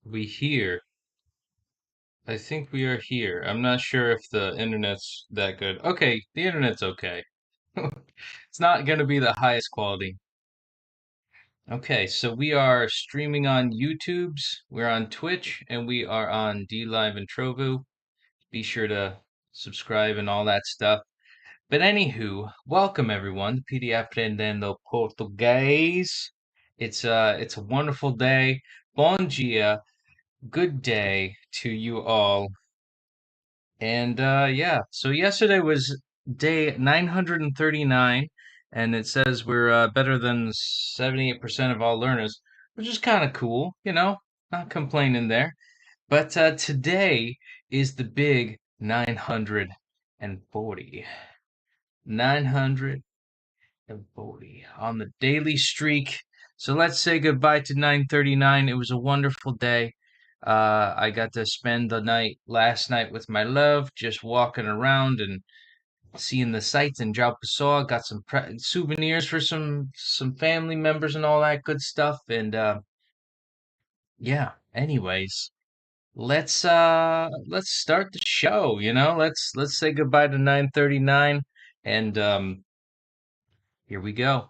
We here. I think we are here. I'm not sure if the internet's that good. Okay, the internet's okay. It's not going to be the highest quality. Okay, so we are streaming on YouTube's, we're on Twitch, and we are on D Live and Trovu. Be sure to subscribe and all that stuff. But anywho, welcome everyone to Petey Aprendendo Português. It's a wonderful day. Bom dia. Good day to you all. And yeah, so yesterday was day 939, and it says we're better than 78% of all learners, which is kind of cool, not complaining there. But today is the big 940. 940 on the daily streak. So let's say goodbye to 939. It was a wonderful day. I got to spend the night last night with my love, just walking around and seeing the sights in João Pessoa. Got some souvenirs for some family members and all that good stuff. And yeah. Anyways, let's start the show. Let's say goodbye to 939, and here we go.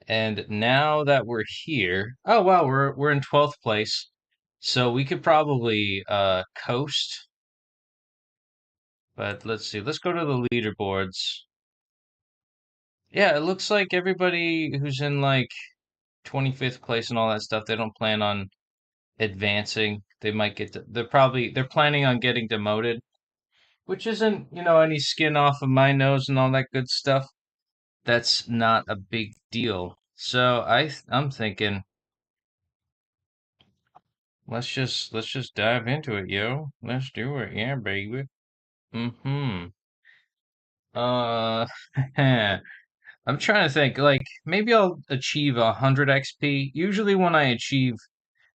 And now that we're here, oh wow, we're in 12th place. So we could probably coast, but let's see. Let's go to the leaderboards. Yeah, it looks like everybody who's in like 25th place and all that stuff, they don't plan on advancing. They might they're planning on getting demoted, which isn't, any skin off of my nose and all that good stuff. That's not a big deal. So I'm thinking let's just dive into it, yo. Let's do it, yeah, baby. Mm-hmm. Uh, I'm trying to think. Like maybe I'll achieve 100 XP. Usually, when I achieve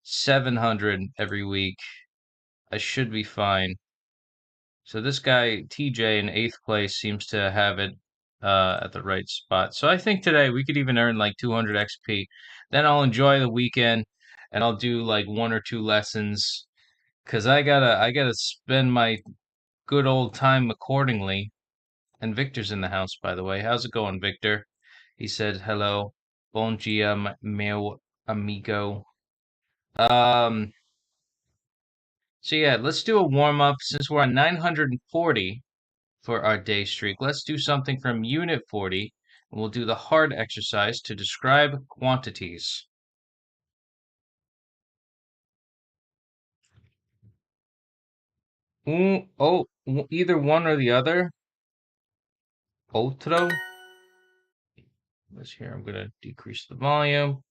700 every week, I should be fine. So this guy TJ in 8th place seems to have it at the right spot. So I think today we could even earn like 200 XP. Then I'll enjoy the weekend and I'll do like one or two lessons. Cause I gotta spend my good old time accordingly. And Victor's in the house, by the way. How's it going, Victor? He said hello. Bom dia, meu amigo. Um, so yeah, let's do a warm up since we're on 940 for our day streak. Let's do something from Unit 40, and we'll do the hard exercise to describe quantities. Either one or the other. Outro. Let's hear. I'm gonna decrease the volume.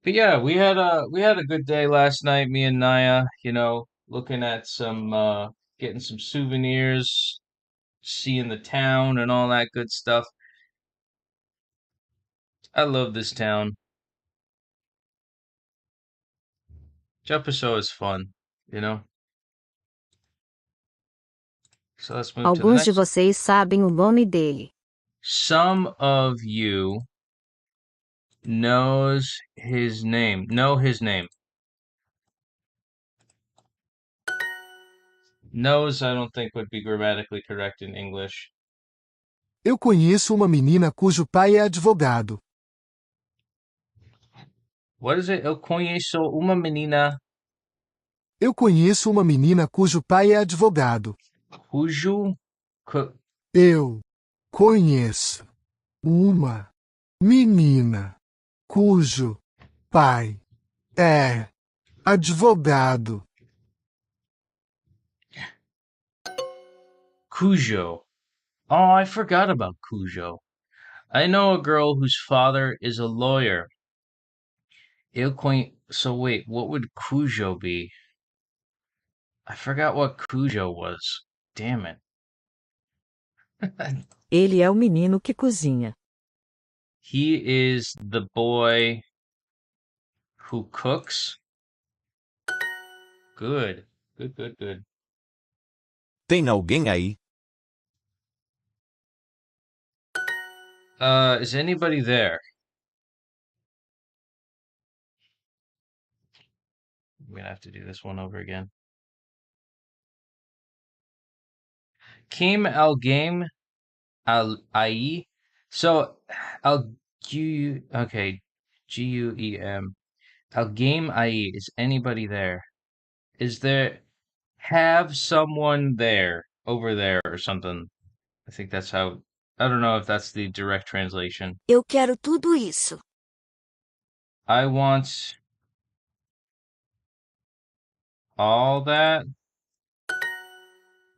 But yeah, we had a good day last night, me and Naya, looking at some getting some souvenirs, seeing the town and all that good stuff. I love this town. Jepiso is fun, you know. So let's move to the Alguns de next. vocês sabem o nome dele. Some of you knows his name. Know his name. Knows I don't think would be grammatically correct in English. Eu conheço uma menina cujo pai é advogado. What is it? Eu conheço uma menina Eu conheço uma menina cujo pai é advogado. cujo Eu conheço uma menina cujo pai é advogado. Cujo. Oh, I forgot about Cujo. I know a girl whose father is a lawyer. So wait, what would Cujo be? I forgot what Cujo was. Damn it. Ele é o menino que cozinha. He is the boy who cooks. Good. Good, good, good. Tem alguém aí? Is anybody there? I'm gonna have to do this one over again. Kim al game al ai. So al Gu okay, Guem. Al game ai. Is anybody there? Is there have someone there over there or something? I think that's how I don't know if that's the direct translation. Eu quero tudo isso. I want all that,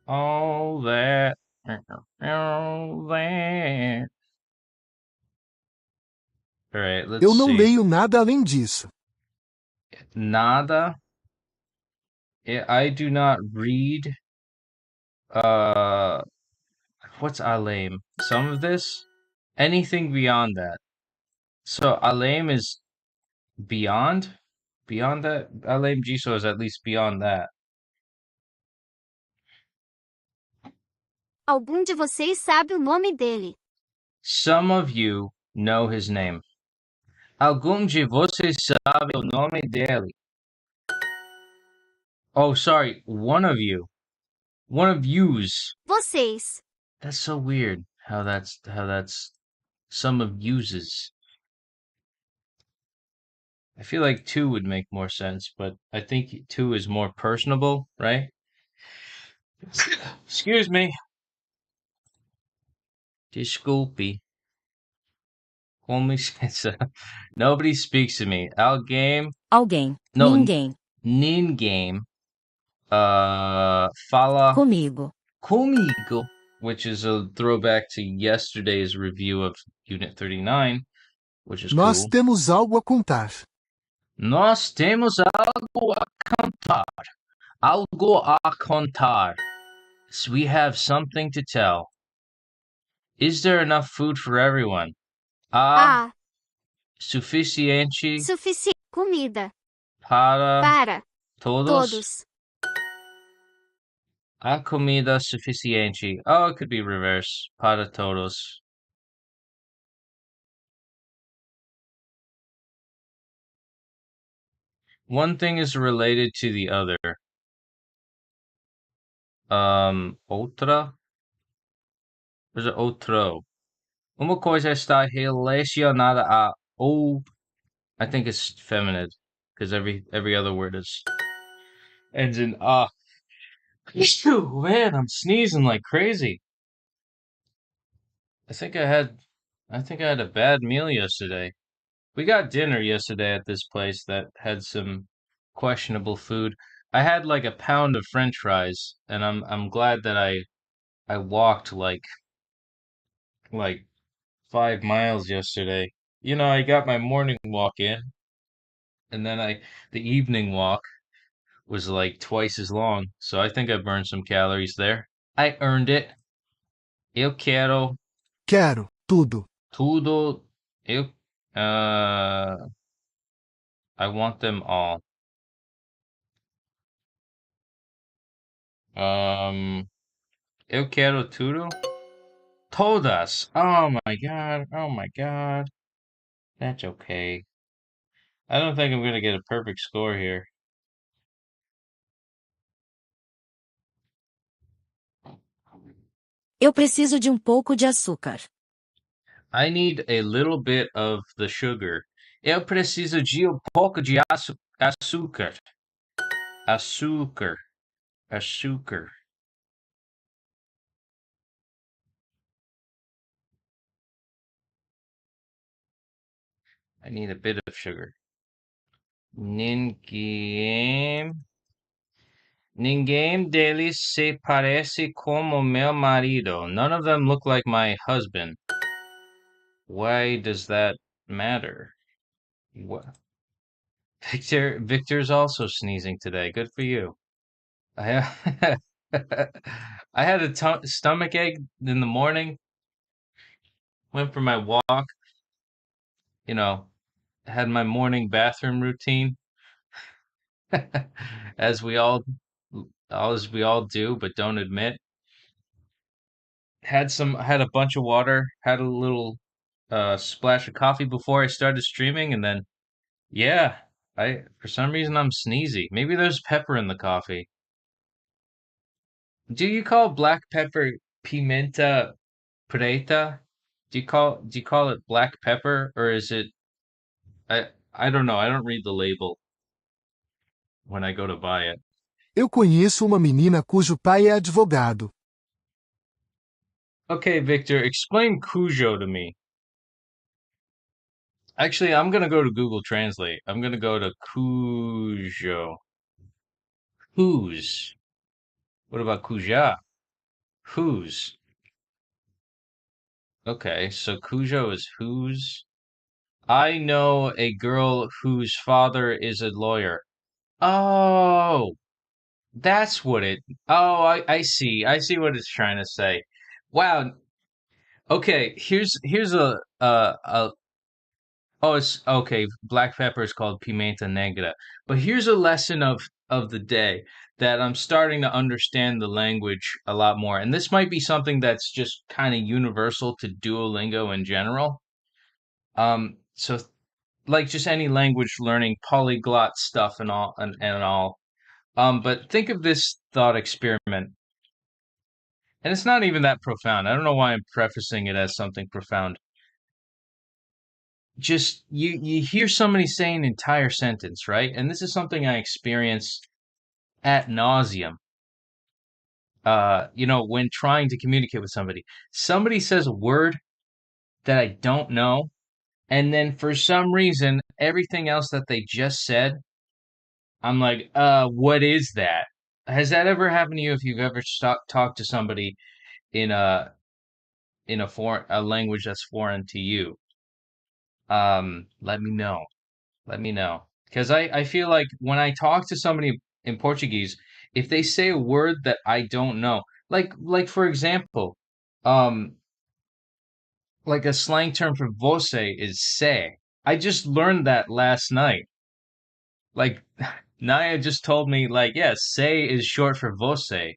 all that, all that. All right, let's Eu não see. leio nada além disso. Nada. I do not read. Uh, what's alame? Some of this? Anything beyond that. So alame is beyond? Beyond that? Alame Jiso is at least beyond that. Algum de vocês sabe o nome dele? Some of you know his name. Algum de vocês sabe o nome dele? Oh, sorry, one of you. One of yous. Vocês. That's so weird how that's some of uses. I feel like two would make more sense, but I think two is more personable, right? Excuse me. Desculpe. Como licença. Nobody speaks to me. Al game. Alguém. No, Ninguém. nin game. Fala Comigo. comigo, which is a throwback to yesterday's review of Unit 39, which is Nós cool. temos algo a contar. Nós temos algo a contar. Algo a contar. So we have something to tell. Is there enough food for everyone? Há Ah, suficiente suficiente comida para para todos? todos. Há comida suficiente. Oh, it could be reverse. Para todos. One thing is related to the other. Outra? There's an outro. Uma coisa está relacionada a ou. I think it's feminine because every other word is ends in ah. Phew, man, I'm sneezing like crazy. I think I had a bad meal yesterday. We got dinner yesterday at this place that had some questionable food. I had like a pound of French fries, and I'm glad that I walked like 5 miles yesterday. You know, I got my morning walk in, and then the evening walk was like twice as long. So I think I burned some calories there. I earned it. Eu quero Quero tudo. tudo. Eu I want them all. Um, eu quero tudo. Todas. Oh my god. Oh my god. That's okay. I don't think I'm gonna get a perfect score here. Eu preciso de pouco de açúcar. I need a little bit of the sugar. Eu preciso de pouco de açúcar. Açúcar. Açúcar. I need a bit of sugar. Ninguém deles se parece como meu marido. None of them look like my husband. Why does that matter? What? Victor's also sneezing today. Good for you. I I had a stomach ache in the morning. Went for my walk. You know, had my morning bathroom routine, as we all do, but don't admit. Had a bunch of water. Had a little. a splash of coffee before I started streaming, and then yeah, I for some reason I'm sneezy. Maybe there's pepper in the coffee. Do you call black pepper pimenta preta? Do you call it black pepper or is it I don't know. I don't read the label when I go to buy it. Eu conheço uma menina cujo pai é advogado. Okay, Victor, explain Cujo to me. Actually, I'm gonna go to Google Translate. I'm gonna go to Cujo. Whose? What about Cuja? Whose? Okay, so Cujo is whose. I know a girl whose father is a lawyer. Oh, that's what it. Oh, I see. I see what it's trying to say. Wow. Okay, here's a oh, it's okay. Black pepper is called pimenta negra. But here's a lesson of the day that I'm starting to understand the language a lot more. And this might be something that's just kind of universal to Duolingo in general. So like just any language learning, polyglot stuff and all. But think of this thought experiment. And it's not even that profound. I don't know why I'm prefacing it as something profound. Just you hear somebody say an entire sentence, right? And this is something I experience at nauseum. When trying to communicate with somebody. Somebody says a word that I don't know, and then for some reason, everything else that they just said, I'm like, what is that? Has that ever happened to you if you've ever talked to somebody in a foreign a language that's foreign to you? Let me know. Let me know. Because I feel like when I talk to somebody in Portuguese, if they say a word that I don't know, like for example, um, like a slang term for você is sé. I just learned that last night. Like Naya just told me, like, yeah, sé is short for você.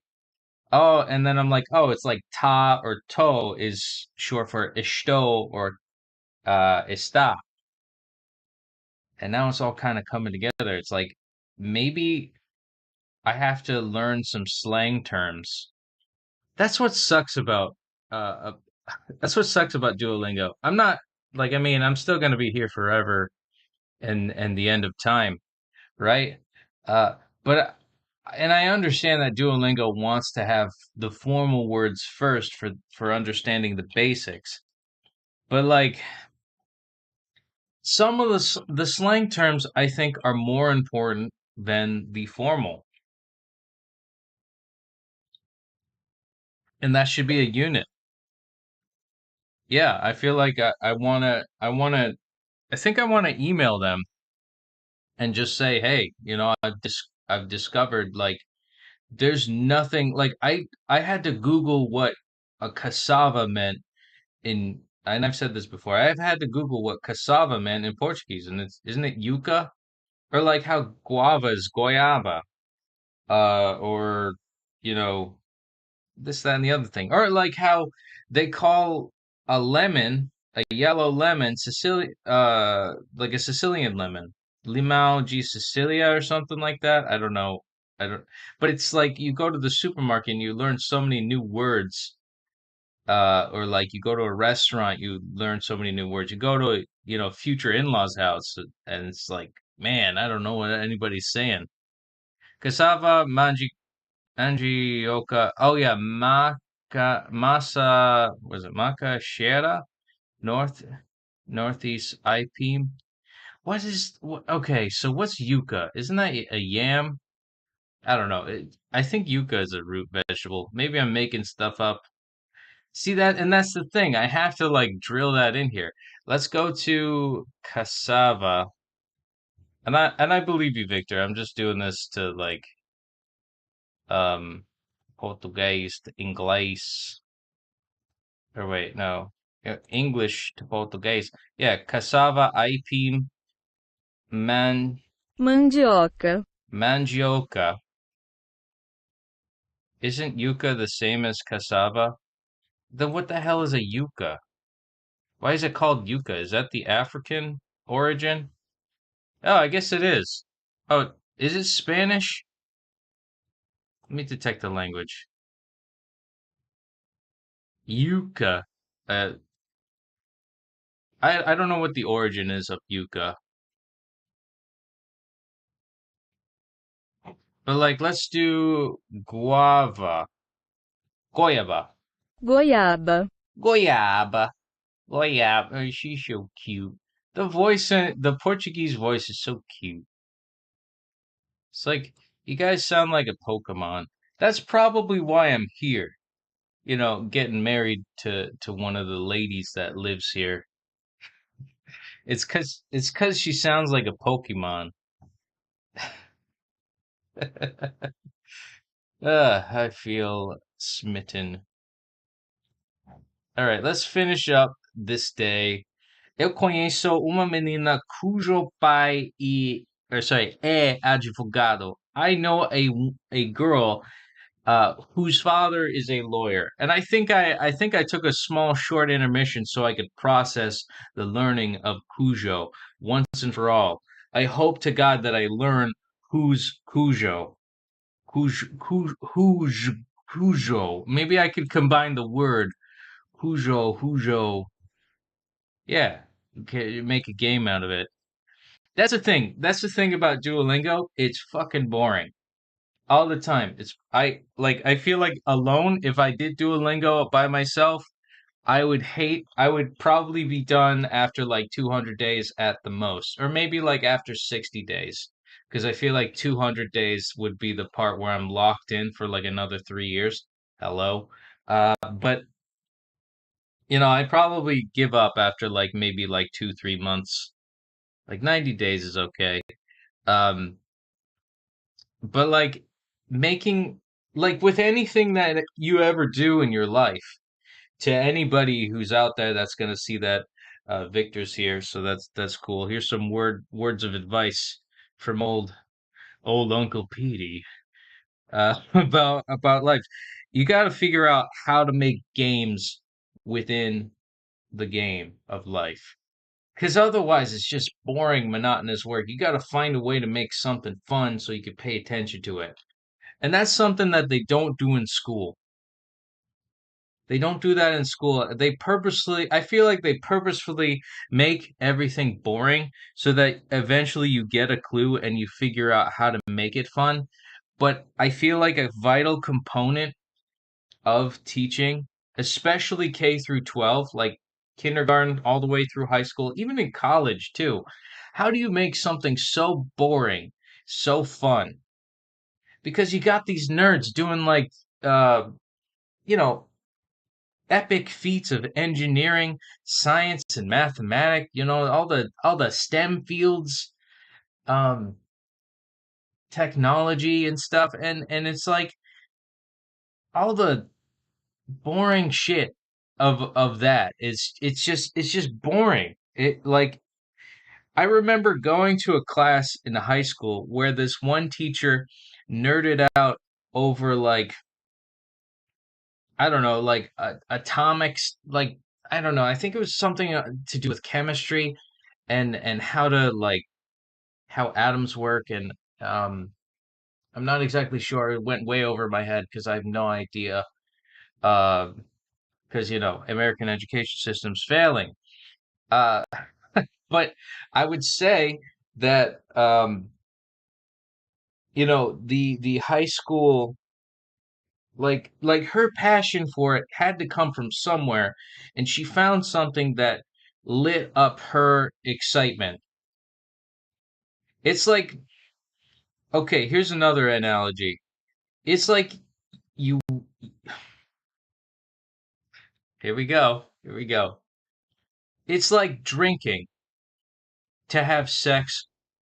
Oh, and then I'm like, oh, it's like ta or to is short for estou or está. And now it's all kind of coming together. It's like maybe I have to learn some slang terms. That's what sucks about uh that's what sucks about Duolingo. I'm not like I mean, I'm still going to be here forever and the end of time, right? Uh but and I understand that Duolingo wants to have the formal words first for understanding the basics. But like some of the slang terms I think are more important than the formal, and that should be a unit. Yeah, I feel like I think I want to email them and just say, hey, I've discovered like there's nothing like I had to Google what a cassava meant in and I've said this before. I've had to Google what cassava meant in Portuguese, and it's isn't it yuca or like how guava is goiaba, or you know this, that, and the other thing. Or like how they call a lemon, a yellow lemon, like a Sicilian lemon. Limão de Sicilia or something like that. I don't know. I don't, but it's like you go to the supermarket and you learn so many new words. Or like you go to a restaurant, you learn so many new words. You go to future in-laws house and it's like, man, I don't know what anybody's saying. Cassava, Angioka. Oh yeah, Masa. Was it Maca Shera? North Northeast IPM. Okay? So what's yucca? Isn't that a yam? I don't know. I think yucca is a root vegetable. Maybe I'm making stuff up. See that, and that's the thing. I have to like drill that in here. Let's go to cassava, and I believe you, Victor. I'm just doing this to like um Portuguese to English. Or wait, no. English to Portuguese. Yeah, cassava, aipim, Mandioca. mandioca. Isn't yuca the same as cassava? Then what the hell is a yuca? Why is it called yucca? Is that the African origin? Oh, I guess it is. Oh, is it Spanish? Let me detect the language. Yucca. Uh, I don't know what the origin is of yucca, but like let's do guava, goyaba, Goiaba. goiaba, goiaba. Oh, she's so cute. The Portuguese voice is so cute. It's like you guys sound like a Pokemon. That's probably why I'm here. Getting married to one of the ladies that lives here. It's 'cause she sounds like a Pokemon. I feel smitten. All right, let's finish up this day. Eu conheço uma menina cujo pai é advogado. I know a girl whose father is a lawyer. And I think I took a small short intermission so I could process the learning of Cujo once and for all. I hope to God that I learn who's Cujo. Cujo. Maybe I could combine the word Cujo. Yeah, okay, make a game out of it. That's the thing. That's the thing about Duolingo. It's fucking boring all the time. I feel like alone, if I did Duolingo by myself, I would probably be done after like 200 days at the most, or maybe like after 60 days, because I feel like 200 days would be the part where I'm locked in for like another 3 years. Hello. But I'd probably give up after like maybe like 2, 3 months. Like 90 days is okay. Um, but like making like with anything that you ever do in your life, to anybody who's out there that's gonna see that Victor's here, so that's cool. Here's some words of advice from old Uncle Petey about life. You got to figure out how to make games within the game of life. Because otherwise, it's just boring, monotonous work. You got to find a way to make something fun so you can pay attention to it. And that's something that they don't do in school. They don't do that in school. I feel like they purposefully make everything boring so that eventually you get a clue and you figure out how to make it fun. But I feel like a vital component of teaching, especially K through 12, like kindergarten all the way through high school, even in college too. How do you make something so boring, so fun? Because you got these nerds doing like uh you know epic feats of engineering, science and mathematics, all the STEM fields, um technology and stuff, and it's like all the boring shit of that is it's just boring. It like I remember going to a class in high school where this one teacher nerded out over like I don't know, like atomics, like I don't know. I think it was something to do with chemistry and how to like how atoms work and um I'm not exactly sure. It went way over my head because I have no idea. Uh, because American education system's failing. Uh, but I would say that the high school like her passion for it had to come from somewhere, and she found something that lit up her excitement. It's like okay, here's another analogy. It's like you here we go. Here we go. It's like drinking to have sex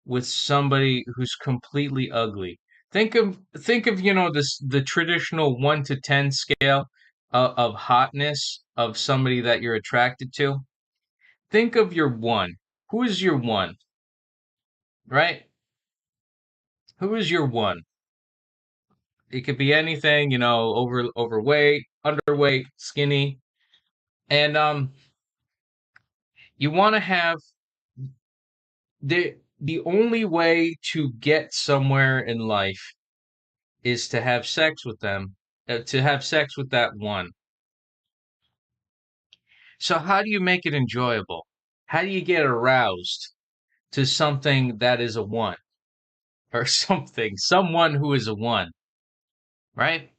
with somebody who's completely ugly. Think of this the traditional 1 to 10 scale of hotness of somebody that you're attracted to. Think of your one. Who is your one? Right? Who is your one? It could be anything, overweight, underweight, skinny, and You want to have the only way to get somewhere in life is to have sex with them, to have sex with that one. So how do you make it enjoyable? How do you get aroused to something that is a one or someone who is a one, right?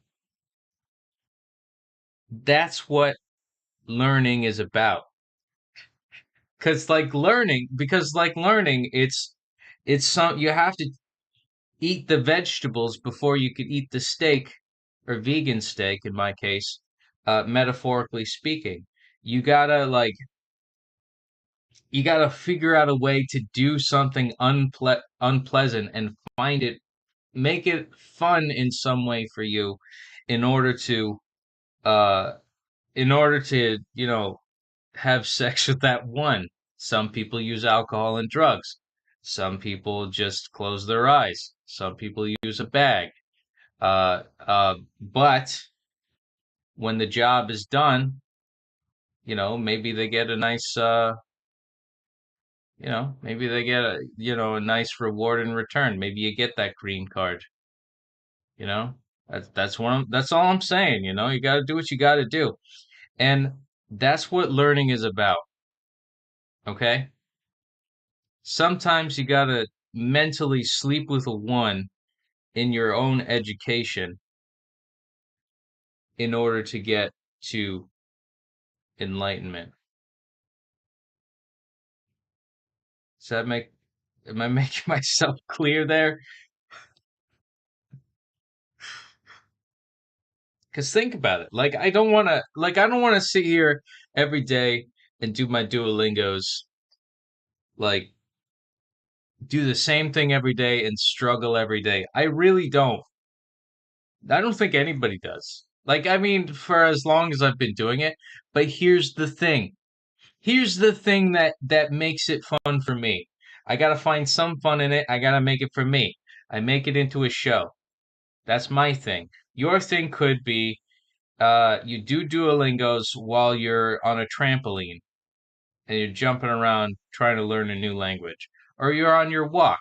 That's what learning is about. Because like learning, it's some you have to eat the vegetables before you could eat the steak or vegan steak in my case, metaphorically speaking. You gotta like you gotta figure out a way to do something unpleasant and find it make it fun in some way for you in order to uh have sex with that one. Some people use alcohol and drugs. Some people just close their eyes. Some people use a bag. But when the job is done, maybe they get a nice, maybe they get a nice reward in return. Maybe you get that green card. You know, that's all I'm saying. You got to do what you got to do, and that's what learning is about. Okay. Sometimes you gotta mentally sleep with a one in your own education in order to get to enlightenment. Does that make, am I making myself clear there? Because think about it. I don't want to sit here every day and do my Duolingos, like, do the same thing every day and struggle every day. I really don't. I don't think anybody does. Like, I mean, for as long as I've been doing it, but here's the thing that makes it fun for me. I gotta find some fun in it. I gotta make it for me. I make it into a show. That's my thing. Your thing could be you do Duolingos while you're on a trampoline and you're jumping around trying to learn a new language, or you're on your walk,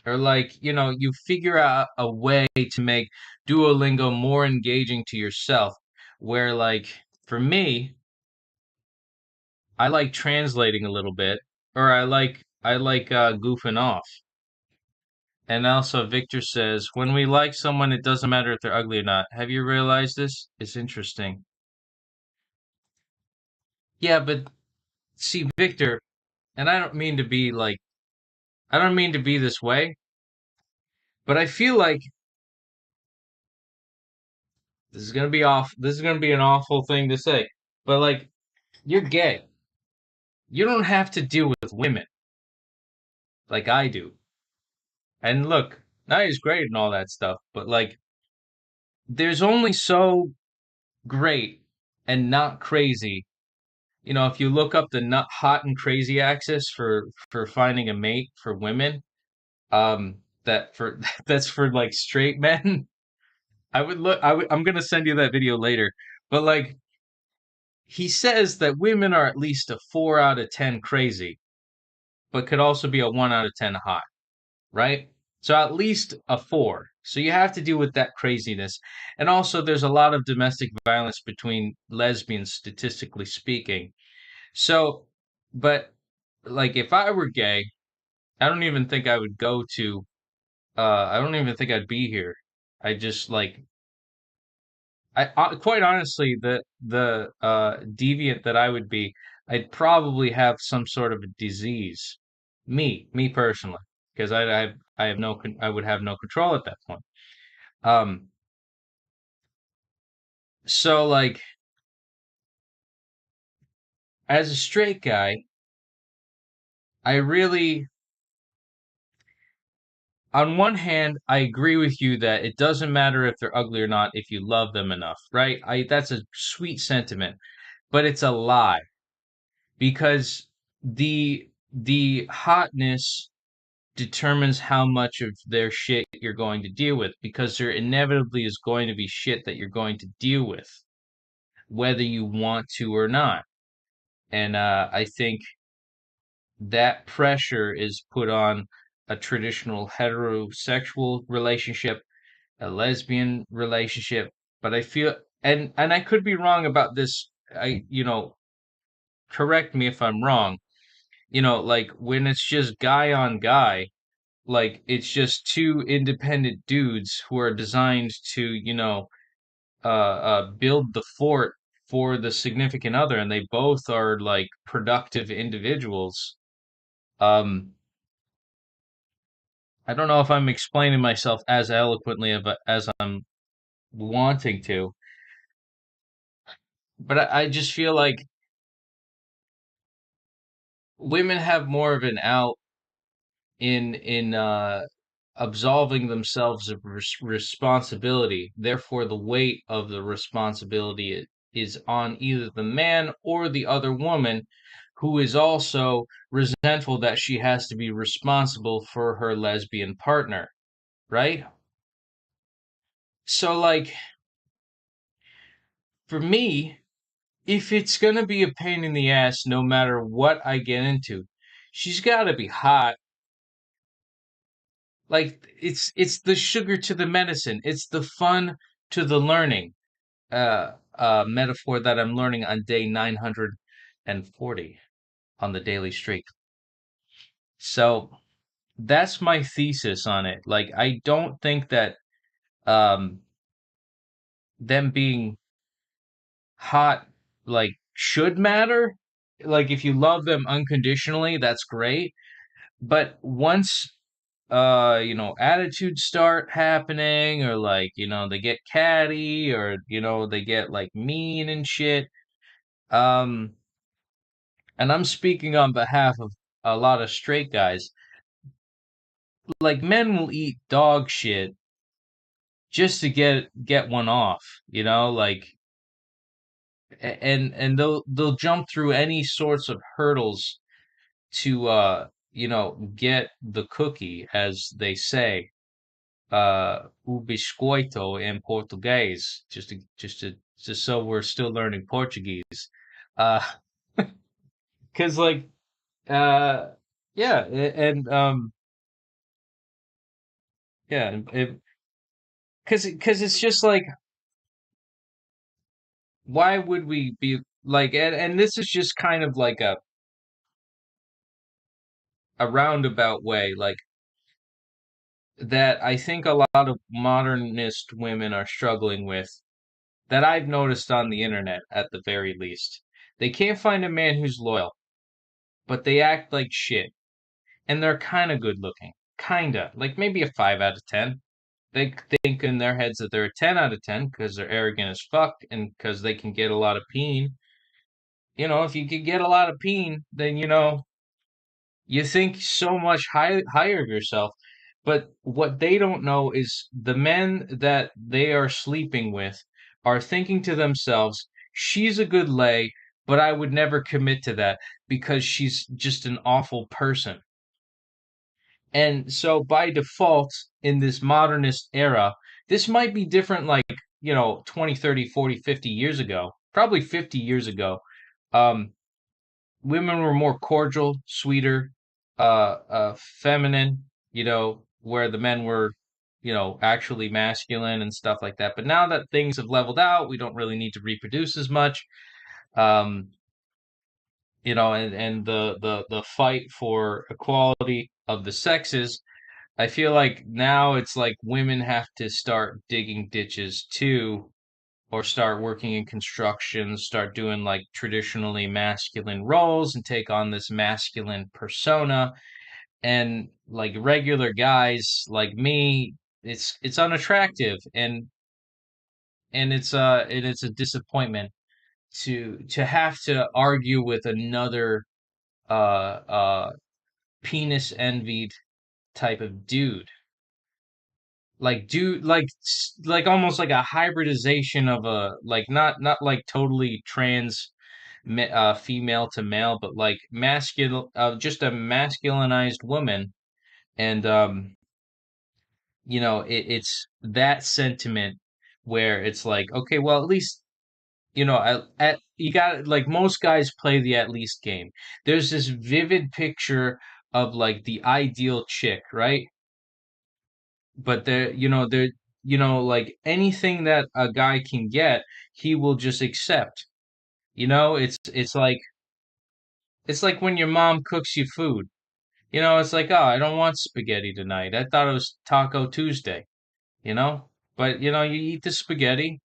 or like you figure out a way to make Duolingo more engaging to yourself. Where like for me, I like translating a little bit, or I like goofing off. And also, Victor says, when we like someone, it doesn't matter if they're ugly or not. Have you realized this? It's interesting. Yeah, but see, Victor, and I don't mean to be this way, but I feel like this is gonna be off. This is gonna be an awful thing to say, but like, you're gay. You don't have to deal with women like I do. And look, now he's great and all that stuff, but like, there's only so great and not crazy. If you look up the not hot and crazy axis for finding a mate for women, that for that's for like straight men. I'm gonna send you that video later. But like he says that women are at least a 4 out of 10 crazy, but could also be a 1 out of 10 hot, right? So at least a four. So you have to deal with that craziness. And also there's a lot of domestic violence between lesbians, statistically speaking. So, but like if I were gay, I don't even think I would go to I don't even think I'd be here. I just like quite honestly the deviant that I would be, I'd probably have some sort of a disease. Me personally, because I have I would have no control at that point. Um so like as a straight guy, I really on one hand, I agree with you that it doesn't matter if they're ugly or not if you love them enough, right? I That's a sweet sentiment, but it's a lie because the hotness determines how much of their shit you're going to deal with because there inevitably is going to be shit that you're going to deal with. whether you want to or not. And I think that pressure is put on a traditional heterosexual relationship, a lesbian relationship. But I feel, and I could be wrong about this. Correct me if I'm wrong. Like when it's just guy on guy, like it's just two independent dudes who are designed to, build the fort for the significant other, and they both are like productive individuals. Um, I don't know if I'm explaining myself as eloquently as I'm wanting to, but I just feel like women have more of an out in absolving themselves of responsibility. Therefore, the weight of the responsibility is on either the man or the other woman, who is also resentful that she has to be responsible for her lesbian partner, right? So, like, for me, if it's gonna be a pain in the ass no matter what I get into, she's gotta be hot. Like it's the sugar to the medicine. It's the fun to the learning. Metaphor that I'm learning on day 940 on the daily streak. So that's my thesis on it. Like I don't think that um them being hot like should matter. Like if you love them unconditionally, that's great. But once attitudes start happening, or like, they get catty, or they get like mean and shit. Um and I'm speaking on behalf of a lot of straight guys. Like men will eat dog shit just to get one off, like and they'll jump through any sorts of hurdles to get the cookie, as they say, o biscoito in Portuguese, just so we're still learning Portuguese. Uh, cause like, uh, yeah, and yeah, cause it's just like, why would we be like, and this is just kind of like a roundabout way, like that I think a lot of modernist women are struggling with, that I've noticed on the internet at the very least. They can't find a man who's loyal, but they act like shit. And they're kind of good looking. Kinda. Like maybe a 5 out of 10. They think in their heads that they're a 10 out of 10 because they're arrogant as fuck and because they can get a lot of peen. If you can get a lot of peen, then, you think so much higher of yourself. But what they don't know is the men that they are sleeping with are thinking to themselves, she's a good lay, but I would never commit to that because she's just an awful person. And so by default, in this modernist era, this might be different like, 20, 30, 40, 50 years ago, probably 50 years ago. Um, Women were more cordial, sweeter, feminine, where the men were, actually masculine and stuff like that. But now that things have leveled out, we don't really need to reproduce as much. Um, and the fight for equality of the sexes, I feel like now it's like women have to start digging ditches too, or start working in construction, start doing like traditionally masculine roles and take on this masculine persona. And like regular guys like me, it's unattractive, and it's a disappointment to have to argue with another penis envied type of dude, like almost like a hybridization of a, like, not like totally trans, female to male, but like masculine, just a masculinized woman. And it's that sentiment where it's like, okay, well, at least you got like most guys play the at least game. There's this vivid picture of like the ideal chick, right? But like anything that a guy can get, he will just accept. It's like when your mom cooks you food. It's like, oh, I don't want spaghetti tonight. I thought it was Taco Tuesday, you know? But you eat the spaghetti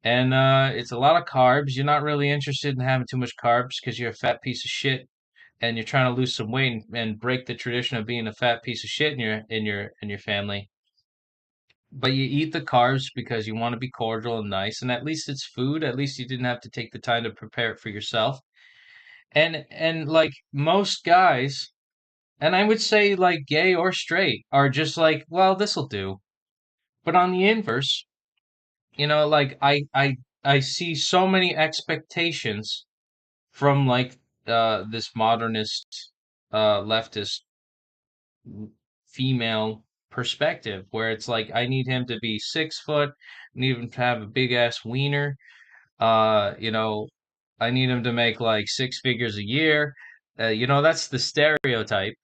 and it's a lot of carbs. You're not really interested in having too much carbs because you're a fat piece of shit and you're trying to lose some weight and break the tradition of being a fat piece of shit in your family. But you eat the carbs because you want to be cordial and nice, and at least it's food. At least you didn't have to take the time to prepare it for yourself. And like most guys, and I would say like gay or straight, are just like, well, this'll do. But on the inverse, like I see so many expectations from like this modernist leftist female perspective where it's like I need him to be 6 foot, I need him to have a big ass wiener, uh, you know, I need him to make like six figures a year. That's the stereotype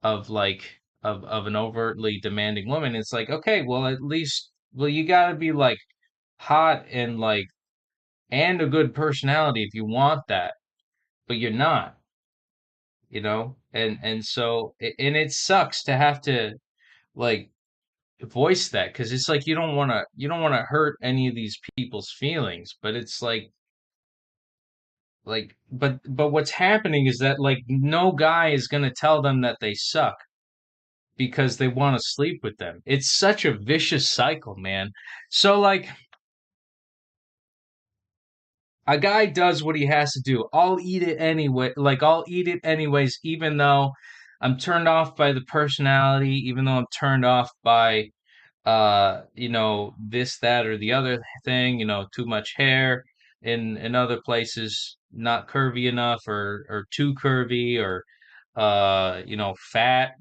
of like of an overtly demanding woman. It's like, okay, well at least you gotta be like hot and like and a good personality if you want that, but you're not, and so and it sucks to have to like voice that because it's like you don't want to hurt any of these people's feelings, but it's but what's happening is that like no guy is going to tell them that they suck because they want to sleep with them. It's such a vicious cycle, man. So like a guy does what he has to do. I'll eat it anyway. Like I'll eat it anyways, even though I'm turned off by the personality, even though I'm turned off by this, that, or the other thing, too much hair in other places, not curvy enough or too curvy or fat,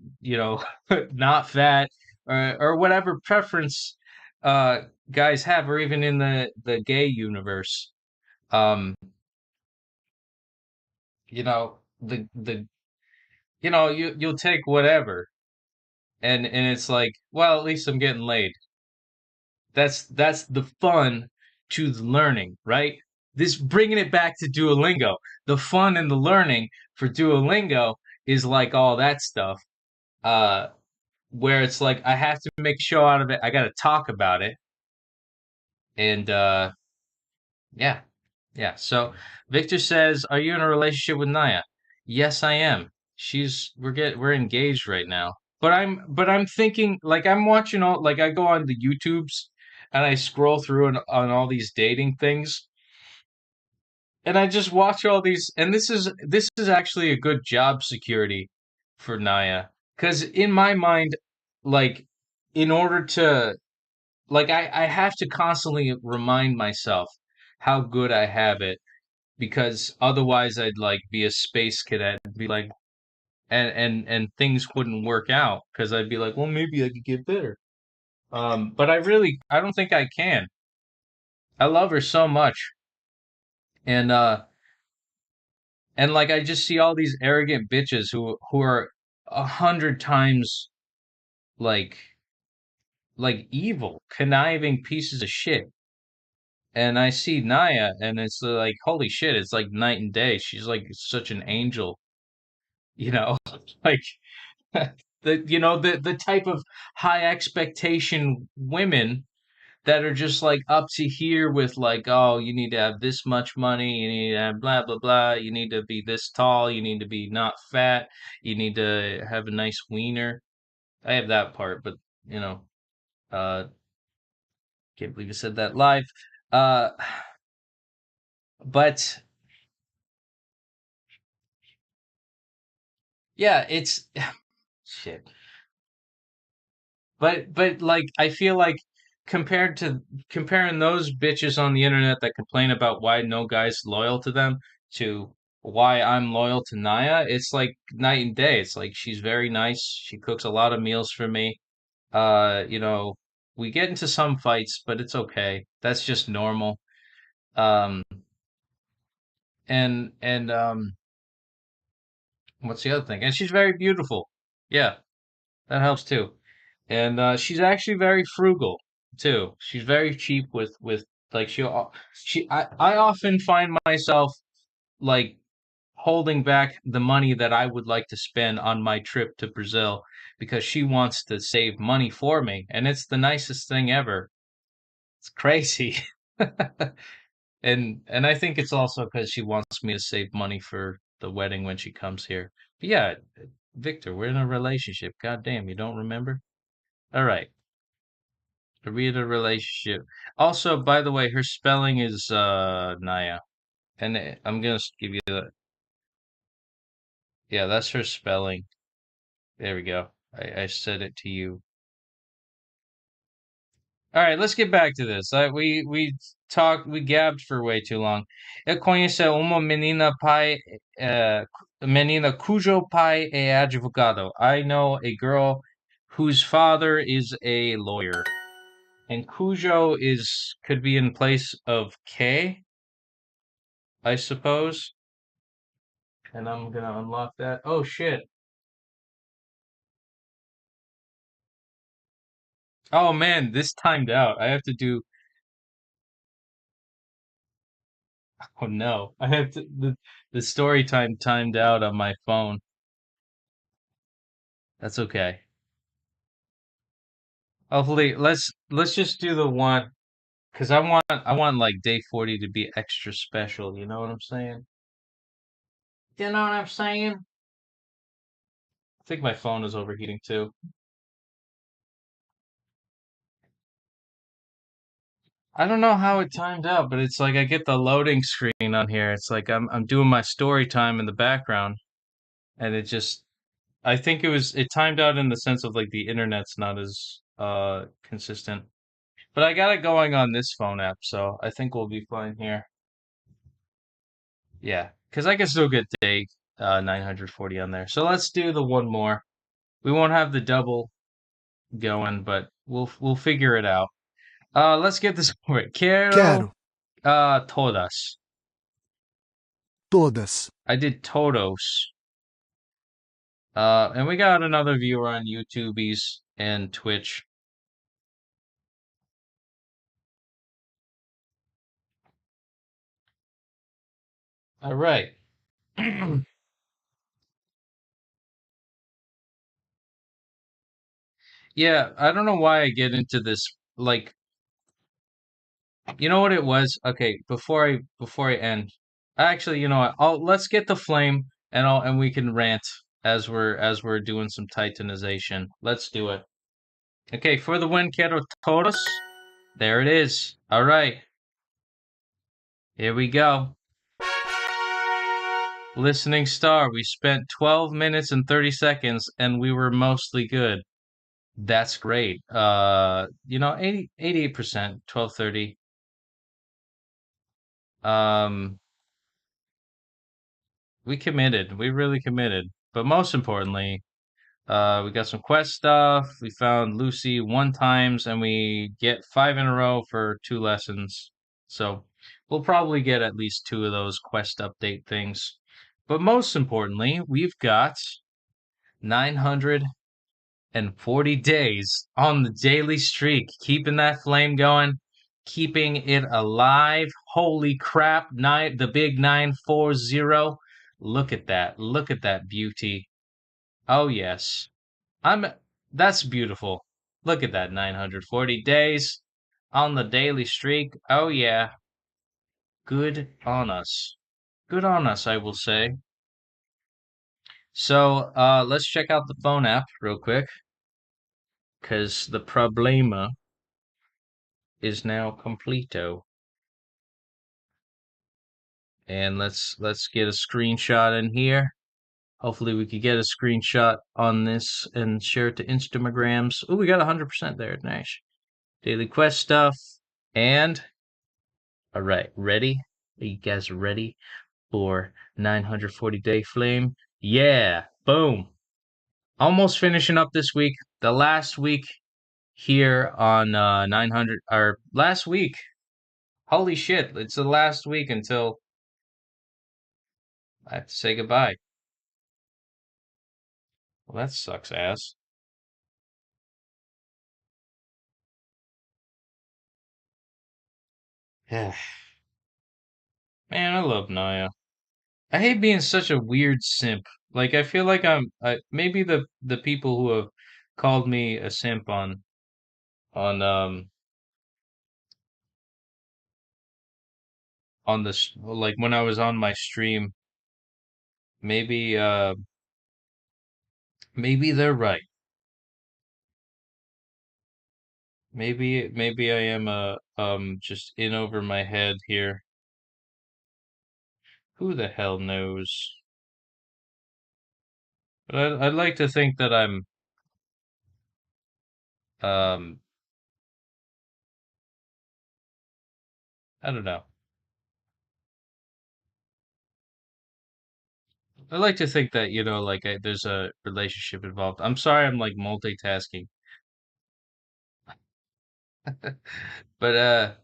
not fat or whatever preference uh guys have, or even in the gay universe. Um, the you'll take whatever and it's like, well, at least I'm getting laid. That's the fun to the learning, right? This bringing it back to Duolingo. The fun and the learning for Duolingo is like all that stuff. Uh, where it's like I have to make a show out of it. I got to talk about it, and yeah, yeah. So Victor says, "Are you in a relationship with Naya?" Yes, I am. We're engaged right now. But I'm thinking like I'm watching all like I go on the YouTubes and I scroll through on all these dating things and I just watch all these and this is actually a good job security for Naya because in my mind like in order to like I have to constantly remind myself how good I have it because otherwise I'd like be a space cadet and be like and things wouldn't work out because I'd be like, well, maybe I could get better. But I don't think I can. I love her so much, and like I just see all these arrogant bitches who are 100 times like evil, conniving pieces of shit. And I see Naya, and it's like, holy shit, it's like night and day. She's like such an angel, you know, like the type of high expectation women that are just like up to here with like, oh, you need to have this much money, you need to have blah blah blah, you need to be this tall, you need to be not fat, you need to have a nice wiener. I have that part, but you know, uh, can't believe I said that live. Uh, but yeah, it's shit. But like I feel like comparing those bitches on the internet that complain about why no guy's loyal to them to why I'm loyal to Naya, it's like night and day. It's like she's very nice. She cooks a lot of meals for me. You know, we get into some fights, but it's okay. That's just normal. Um, and what's the other thing? And she's very beautiful. Yeah, that helps too. And she's actually very frugal too. She's very cheap with like I often find myself like holding back the money that I would like to spend on my trip to Brazil because she wants to save money for me, and it's the nicest thing ever. It's crazy. And I think it's also because she wants me to save money for the wedding when she comes here. But yeah, Victor, we're in a relationship. God damn, you don't remember? All right. Read a relationship. Also, by the way, her spelling is Naya. And I'm gonna give you the yeah, that's her spelling. There we go. I said it to you. All right, let's get back to this. We gabbed for way too long. Eu conheço uma menina cujo pai é advogado. I know a girl whose father is a lawyer. And cujo is could be in place of K, I suppose. And I'm gonna unlock that. Oh shit. Oh man, this timed out. I have to do. Oh no, I have to the story time timed out on my phone. That's okay. Hopefully, let's just do the one because I want like day 40 to be extra special. You know what I'm saying? You know what I'm saying? I think my phone is overheating too. I don't know how it timed out, but it's like I get the loading screen on here. It's like I'm doing my story time in the background, and it just I think it timed out in the sense of like the internet's not as consistent. But I got it going on this phone app, so I think we'll be fine here. Yeah, because I can still get day 940 on there. So let's do the one more. We won't have the double going, but we'll figure it out. Let's get this over. Quiero Quero. todas. Todas. I did todos. And we got another viewer on YouTube's and Twitch. All right. Yeah, I don't know why I get into this. Like, you know what it was? Okay, before I end, actually, you know what? Let's get the flame and we can rant as we're doing some titanization. Let's do it. Okay, for the win, quiero todos. There it is. All right, here we go. Listening star. We spent 12 minutes and 30 seconds and we were mostly good. That's great. 88%, 1230. Um, we committed. We really committed. But most importantly, we got some quest stuff. We found Lucy one times, and we get 5 in a row for 2 lessons. So we'll probably get at least 2 of those quest update things. But most importantly, we've got 940 days on the daily streak, keeping that flame going, keeping it alive. Holy crap, the big 940. Look at that. Look at that beauty. Oh yes. I'm that's beautiful. Look at that 940 days on the daily streak. Oh yeah. Good on us. Good on us, I will say. So, let's check out the phone app real quick cuz the problema is now completo. And let's get a screenshot in here. Hopefully we could get a screenshot on this and share it to Instagrams. Oh, we got 100% there. Nice. Daily quest stuff. And all right, ready? Are you guys ready for 940 day flame? Yeah, boom. Almost finishing up this week. The last week here on 900 or last week. Holy shit, it's the last week until I have to say goodbye. Well, that sucks ass. Yeah. Man, I love Naya. I hate being such a weird simp. Like I feel like maybe the people who have called me a simp on on this like when I was on my stream, maybe maybe they're right. Maybe I am just in over my head here. Who the hell knows? But I'd like to think that I'm um I don't know. I like to think that, like there's a relationship involved. I'm sorry I'm like multitasking. But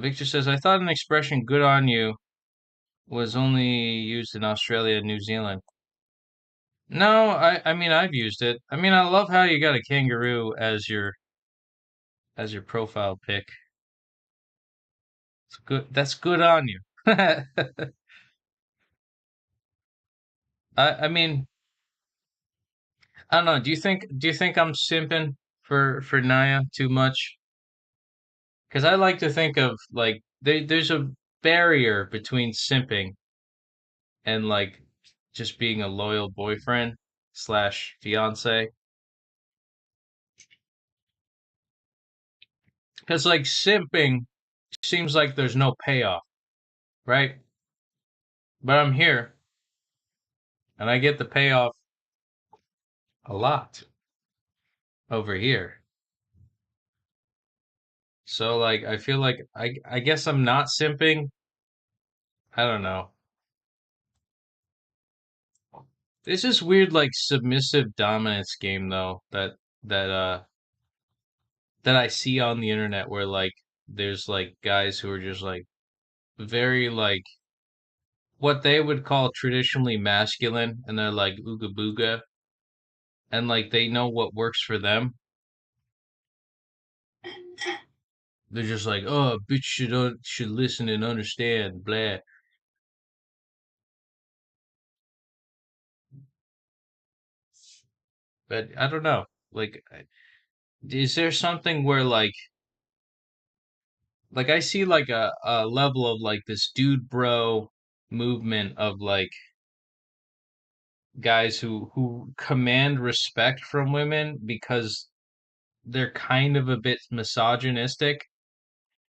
Victor says I thought an expression good on you was only used in Australia and New Zealand. No, I mean I've used it. I mean I love how you got a kangaroo as your profile pic. It's good. That's good on you. I mean I don't know. Do you think I'm simping for Naya too much? Because I like to think of like there's a barrier between simping and like just being a loyal boyfriend slash fiance. Because like simping seems like there's no payoff, right? But I'm here and I get the payoff a lot over here. So like I feel like I guess I'm not simping. I don't know. It's this weird like submissive dominance game though that that I see on the internet where like there's like guys who are just like very like what they would call traditionally masculine and they're like ooga booga and like they know what works for them. They're just like, oh, bitch should listen and understand, blah. But I don't know. Like, is there something where like I see like a level of like this dude bro movement of like guys who command respect from women because they're kind of a bit misogynistic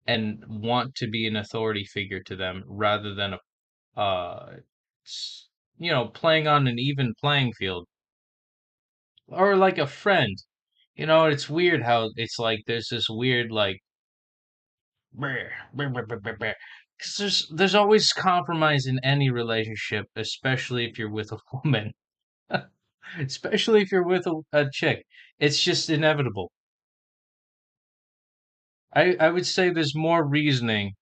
and want to be an authority figure to them rather than a playing on an even playing field or like a friend. It's weird how it's like there's this weird like because there's always compromise in any relationship, especially if you're with a woman, especially if you're with a chick. It's just inevitable. I would say there's more reasoning,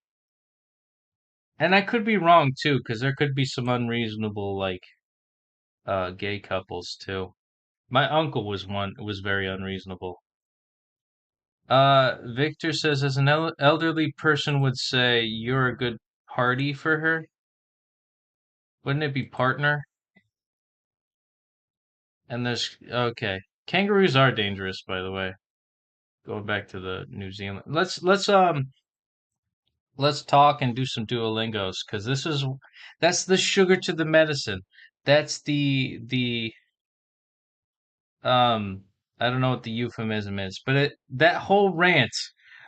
and I could be wrong too, because there could be some unreasonable like gay couples too. My uncle was very unreasonable. Victor says, as an elderly person would say, you're a good party for her. Wouldn't it be partner? And there's okay. Kangaroos are dangerous, by the way. Going back to the New Zealand. Let's talk and do some Duolingos because that's the sugar to the medicine. That's the um I don't know what the euphemism is, but that whole rant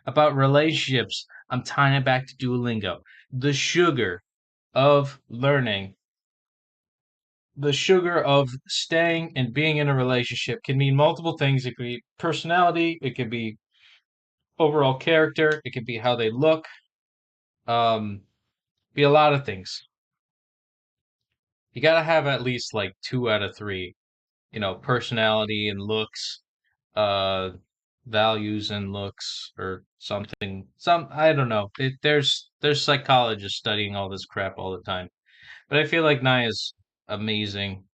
about relationships, I'm tying it back to Duolingo. The sugar of learning, the sugar of staying and being in a relationship can mean multiple things. It could be personality, it could be overall character, it could be how they look, um, be a lot of things. You gotta have at least like two out of three, personality and looks. Uh, values and looks or something. I don't know. There's psychologists studying all this crap all the time. But I feel like Naya's amazing.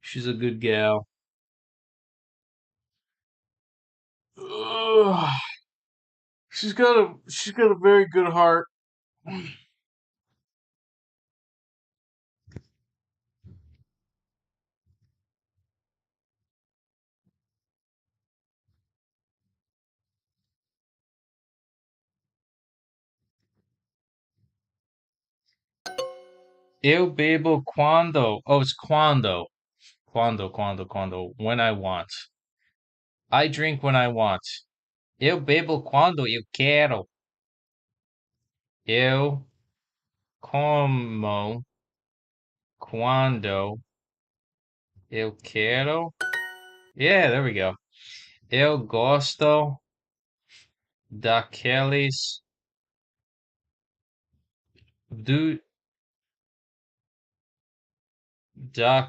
She's a good gal. Ugh. She's got a very good heart. Eu bebo quando. Oh, it's quando. Quando. When I want. I drink when I want. Eu bebo quando eu quero. Eu como quando eu quero. Yeah, there we go. Eu gosto daqueles do I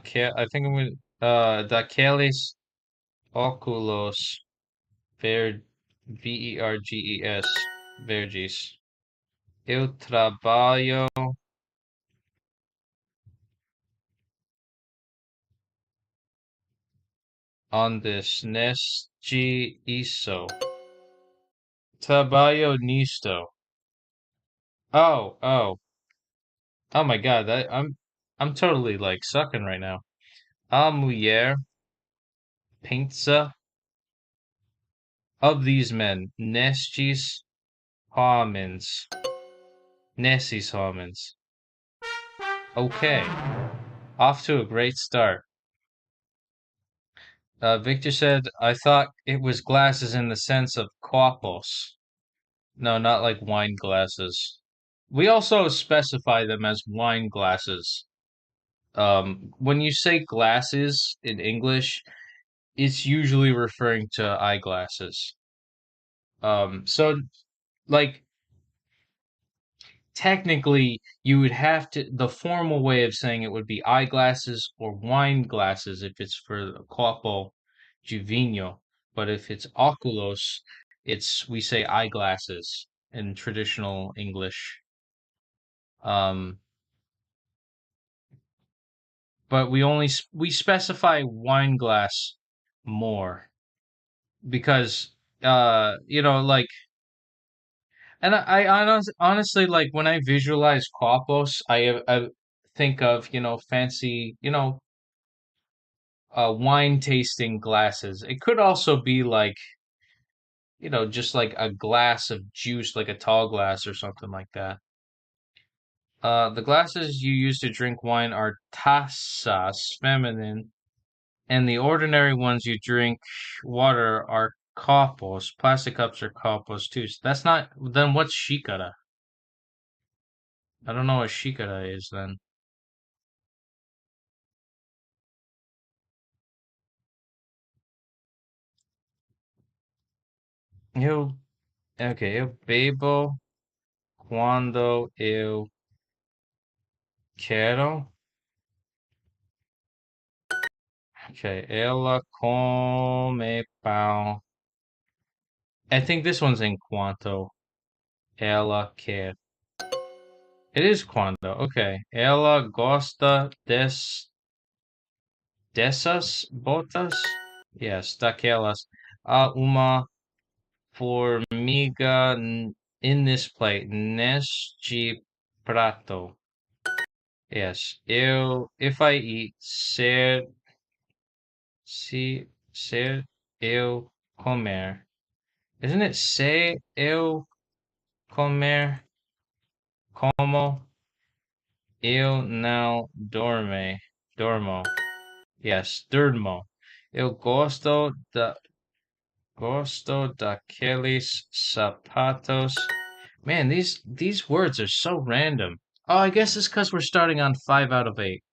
think I'm gonna daqueles óculos ver verges verdes. Eu trabalho on this neste isso. Trabalho nisto. Oh. Oh my God, I'm totally like sucking right now. A mulher pensa of these men, nestes homens. Nesses homens. Okay, off to a great start. Victor said, I thought it was glasses in the sense of copos. No, not like wine glasses. We also specify them as wine glasses. When you say glasses in English, it's usually referring to eyeglasses. So like technically you would have to the formal way of saying it would be eyeglasses or wine glasses if it's for the copo de vinho, but if it's oculos, it's we say eyeglasses in traditional English. Um, but we specify wine glass more because like and honestly like when I visualize copos, I think of fancy wine tasting glasses. It could also be like just like a glass of juice, like a tall glass or something like that. The glasses you use to drink wine are taças, feminine, and the ordinary ones you drink water are copos. Plastic cups are copos too. So that's not. Then what's xícara? I don't know what xícara is then. Eu, eu bebo quando eu quero. Okay, ela come pão. I think this one's in quanto. Ela quer. It is quando. Okay. Ela gosta dessas botas? Yes, daquelas. Há uma formiga in this plate. Neste prato. Yes. If I eat, ser eu comer. Isn't it se eu comer como eu não dormo? Yes, durmo. Eu gosto daqueles sapatos. Man, these words are so random. Oh, I guess it's because we're starting on 5 out of 8.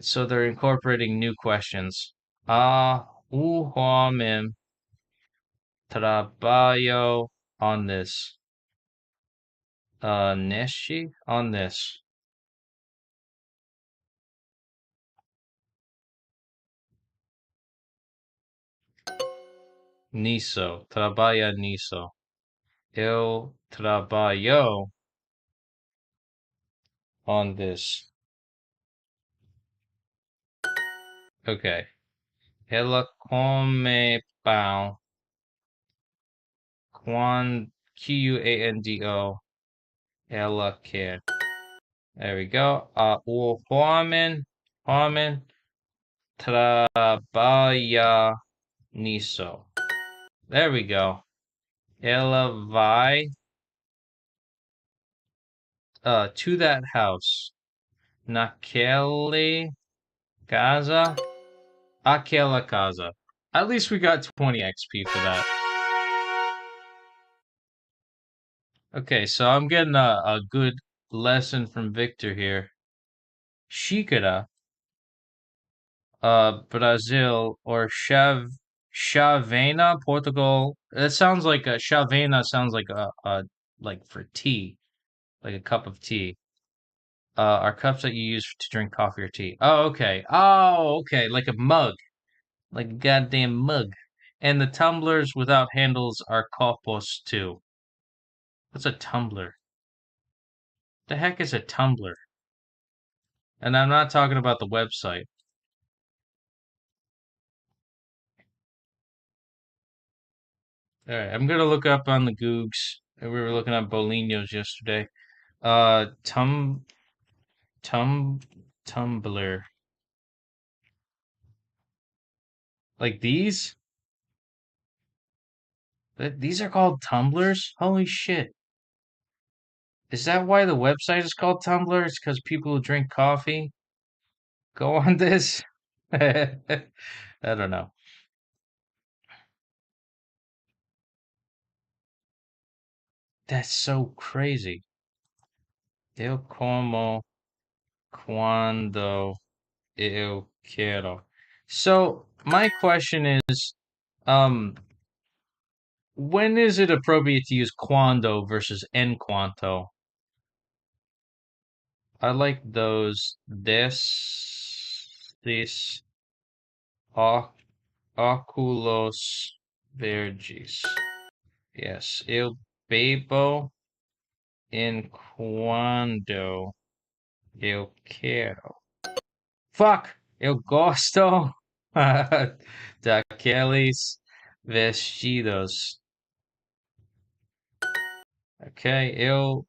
So they're incorporating new questions. O homem trabalho on this. Neshi on this. nisso. Trabalha nisso. Eu trabalho on this. Okay. Ela come pão. Quando. Ela quer. There we go. O homem trabalha nisso. There we go. Ela vai to that house. Naquele casa. Aquela casa. At least we got 20 XP for that. Okay, so I'm getting a good lesson from Victor here. Xícara, Brazil, or Chavena, Portugal. That sounds like a Chavena sounds like a like for tea, like a cup of tea. Are cups that you use to drink coffee or tea. Oh, okay. Oh, okay. Like a mug, like a goddamn mug. And the tumblers without handles are copos too. What's a tumbler? The heck is a tumbler? And I'm not talking about the website. All right, I'm gonna look up on the Googs. We were looking at Bolinos yesterday. Uh, tum, tum, Tumbler. Like these? These are called tumblers? Holy shit. Is that why the website is called Tumblr? It's because people who drink coffee go on this? I don't know. That's so crazy. Eu como quando eu quero. So, my question is, um, when is it appropriate to use quando versus en quanto? I like those this óculos verdes. Yes, eu bebo enquanto eu quero. Fuck! Eu gosto daqueles vestidos. Ok, eu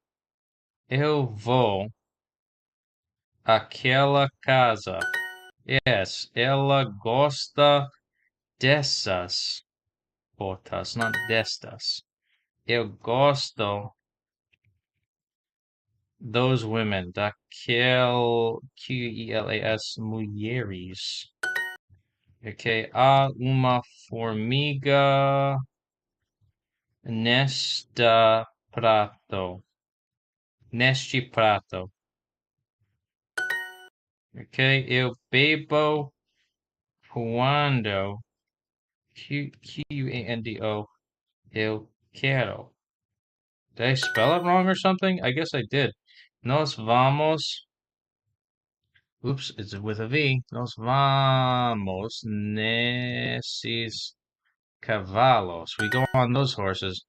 vou àquela casa. Yes, ela gosta dessas botas, not destas. Eu gosto those women, Quelas mulheres. Ok, há uma formiga nesta prato. Neste prato. Ok, eu bebo quando Quando eu quero. Did I spell it wrong or something? I guess I did. Nos vamos. Oops, it's with a V. Nos vamos nesses cavalos. We go on those horses.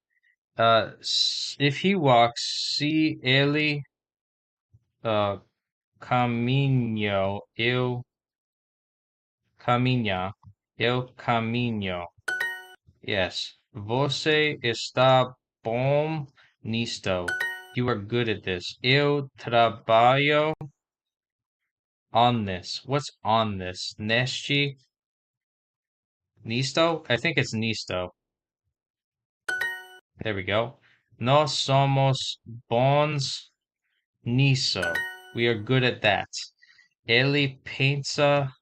If he walks, se ele caminho, eu caminho. Yes. Você está bom nisto. You are good at this. Eu trabalho on this. What's on this? Neste? Nisto? I think it's nisto. There we go. Nós somos bons nisso. We are good at that. Ele pensa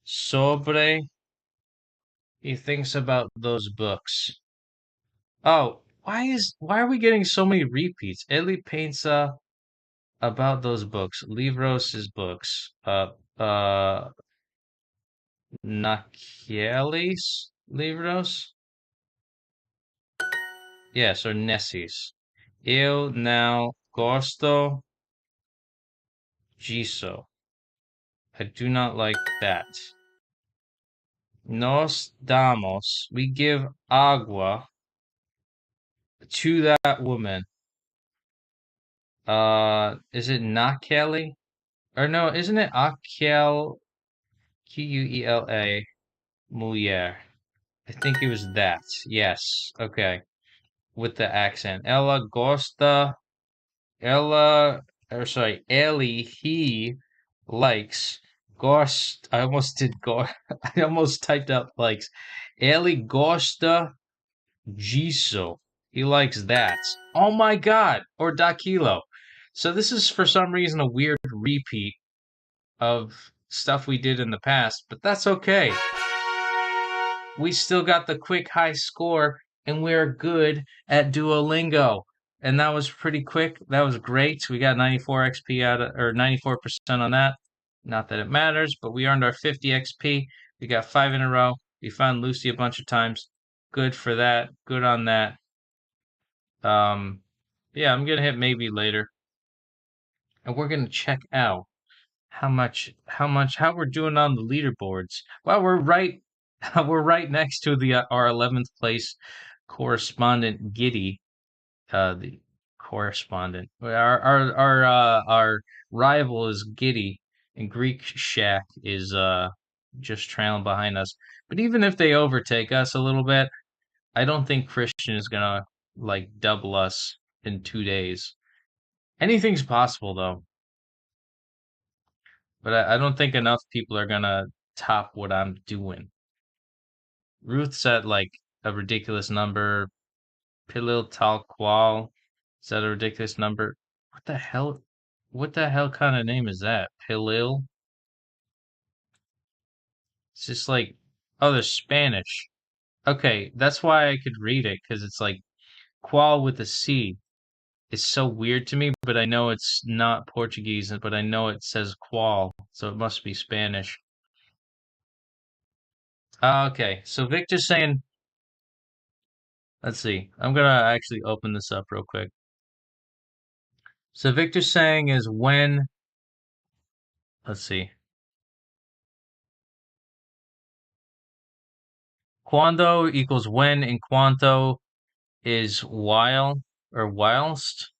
sobre. He thinks about those books. Oh, why are we getting so many repeats? Ele pensa about those books. Livros is books. Naqueles livros? Yes, or nesses. Eu não gosto disso. I do not like that. Nos damos. We give agua to that woman. Is it Nakeli? Or no, isn't it Akel Quela Mujer? I think it was that. Yes. Okay. With the accent. Ella gosta. Ella. Or sorry, Ellie. He likes. Gost. I almost did go. I almost typed out likes. Ellie gosta Giso. He likes that. Oh my god! Or Daquilo. So this is for some reason a weird repeat of stuff we did in the past, but that's okay. We still got the quick high score and we're good at Duolingo. And that was pretty quick. That was great. We got 94 XP out of, or 94% on that. Not that it matters, but we earned our 50 XP. We got 5 in a row. We found Lucy a bunch of times. Good for that. Good on that. Yeah, I'm gonna hit maybe later. And we're gonna check out how we're doing on the leaderboards. Well, we're right next to the our 11th place correspondent Giddy, the correspondent. Our rival is Giddy, and Greek Shack is just trailing behind us. But even if they overtake us a little bit, I don't think Christian is gonna like double us in 2 days. Anything's possible though. But I don't think enough people are gonna top what I'm doing. Ruth said like a ridiculous number. Pilil tal qual said a ridiculous number. What the hell? What the hell kind of name is that? Pilil? It's just like, oh, they're Spanish. Okay, that's why I could read it because it's like qual with a C. It's so weird to me, but I know it's not Portuguese, but I know it says qual, so it must be Spanish. Okay, so Victor's saying, let's see, I'm gonna actually open this up real quick. So Victor's saying is when, let's see, cuando equals when and cuanto is while or whilst.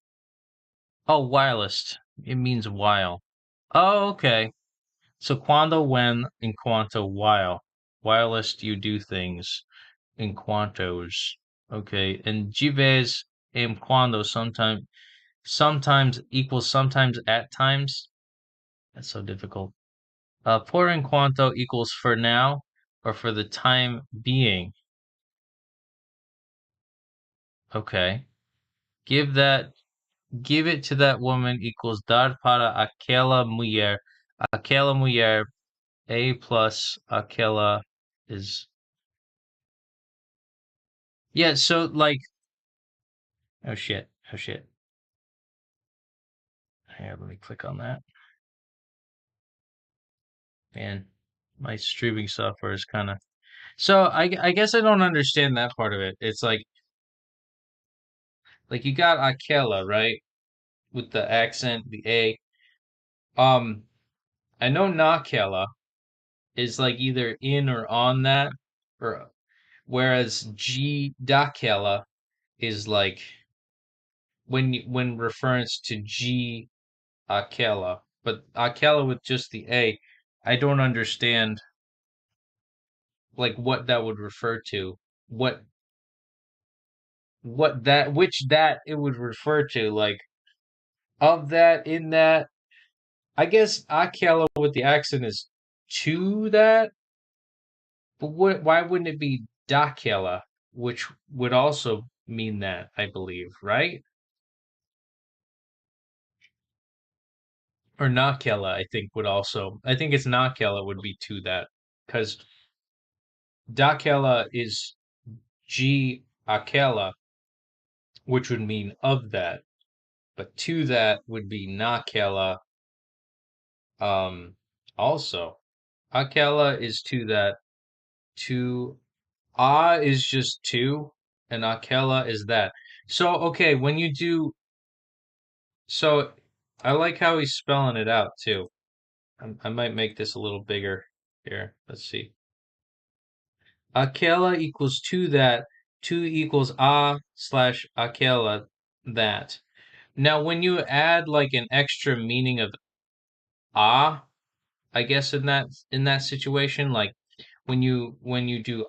Oh, whilst. It means while. Oh, okay. So cuando, when, and cuanto, while. Whilst you do things in cuantos. Okay. And gives and cuando sometimes equals sometimes at times. That's so difficult. Por en cuanto equals for now or for the time being. Okay. Give it to that woman equals dar para aquella mujer. Aquella mujer, a plus aquella is, yeah, so like, oh shit, oh shit. Here, let me click on that. Man, my streaming software is kind of, so I guess I don't understand that part of it. It's like you got aquella, right? With the accent, the A. Um, I know nakella is like either in or on that, or whereas G dakella is like when reference to G akella, but akella with just the A, I don't understand like what that would refer to. What which that it would refer to, like of that, in that. I guess akella with the accent is to that, but why wouldn't it be dakella, which would also mean that, I believe, right? Or nakella, I think would also. I think it's nakella would be to that because dakella is G akella, which would mean of that, but to that would be nakella. Um, also, akella is to that. To is just to, and akella is that. So okay, when you do, so I like how he's spelling it out too. I might make this a little bigger here. Let's see. Aquela equals to that. To equals a slash aquela that. Now, when you add like an extra meaning of a, I guess in that situation, like when you do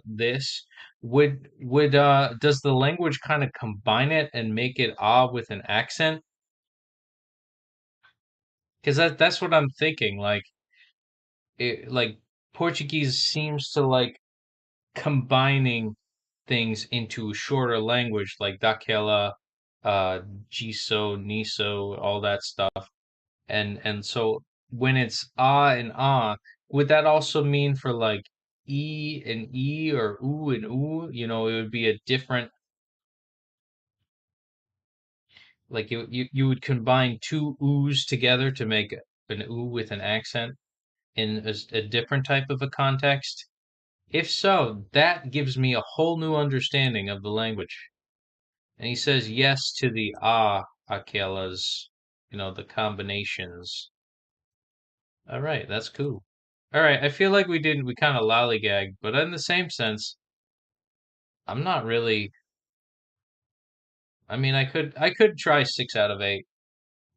this, would does the language kind of combine it and make it with an accent? Because that's what I'm thinking. Like Portuguese seems to like combining things into a shorter language, like daquela, uh, giso, niso, all that stuff. And so when it's and would that also mean for like e or oo and oo? It would be a different, like you would combine two oos together to make an oo with an accent in a different type of a context. If so, that gives me a whole new understanding of the language. And he says yes to the aquelas, the combinations. All right, that's cool. All right, I feel like we kind of lollygagged, but in the same sense, I'm not really. I mean, I could try 6 out of 8,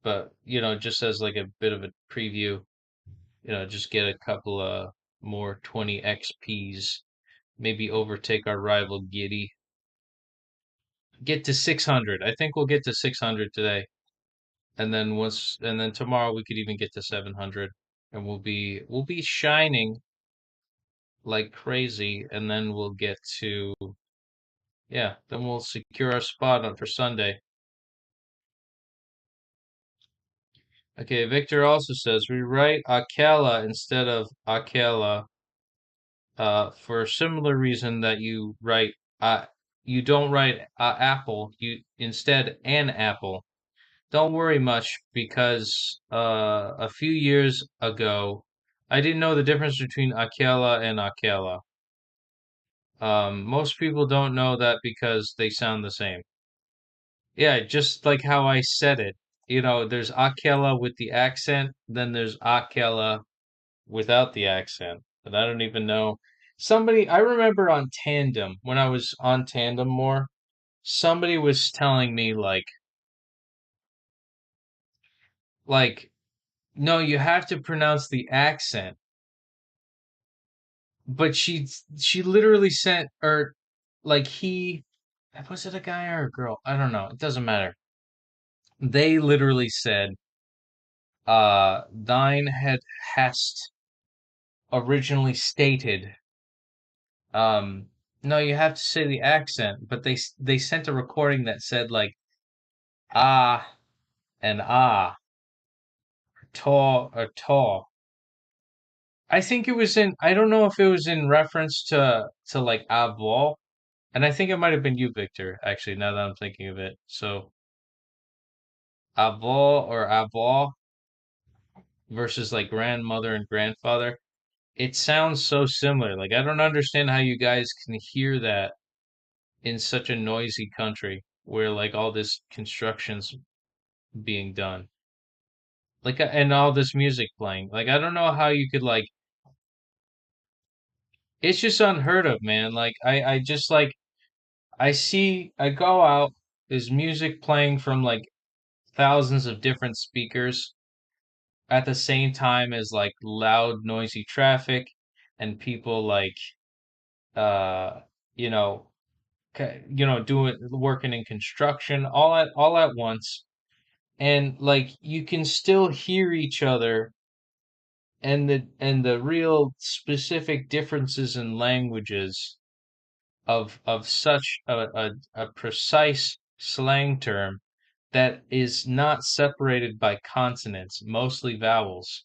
but just as like a bit of a preview, just get a couple of more 20 XPs, maybe overtake our rival Giddy. Get to 600. I think we'll get to 600 today, and then tomorrow we could even get to 700, and we'll be shining like crazy, and then we'll get to. Yeah, then we'll secure our spot on for Sunday. Okay, Victor also says we write Akela instead of Akela, for a similar reason that you don't write apple, you instead an apple. Don't worry much because a few years ago I didn't know the difference between Akela and Akela. Most people don't know that because they sound the same. Yeah, just like how I said it. There's Akela with the accent, then there's Akela without the accent. And I don't even know. I remember on Tandem, when I was on Tandem more, somebody was telling me like, no, you have to pronounce the accent. But she literally sent, or like was it a guy or a girl? I don't know. It doesn't matter. They literally said, thine had hast originally stated, um, no, you have to say the accent, but they sent a recording that said like ah and taw or taw. I think it was in. I don't know if it was in reference to like avó, and I think it might have been you, Victor. Actually, now that I'm thinking of it, so avó or avó versus like grandmother and grandfather. It sounds so similar. Like I don't understand how you guys can hear that in such a noisy country where like all this construction's being done. Like and all this music playing. Like I don't know how you could like it's just unheard of, man. Like I just like I go out, there's music playing from like thousands of different speakers at the same time as like loud noisy traffic and people like uh you know doing working in construction all at once, and like you can still hear each other, and the real specific differences in languages of such a precise slang term that is not separated by consonants, mostly vowels.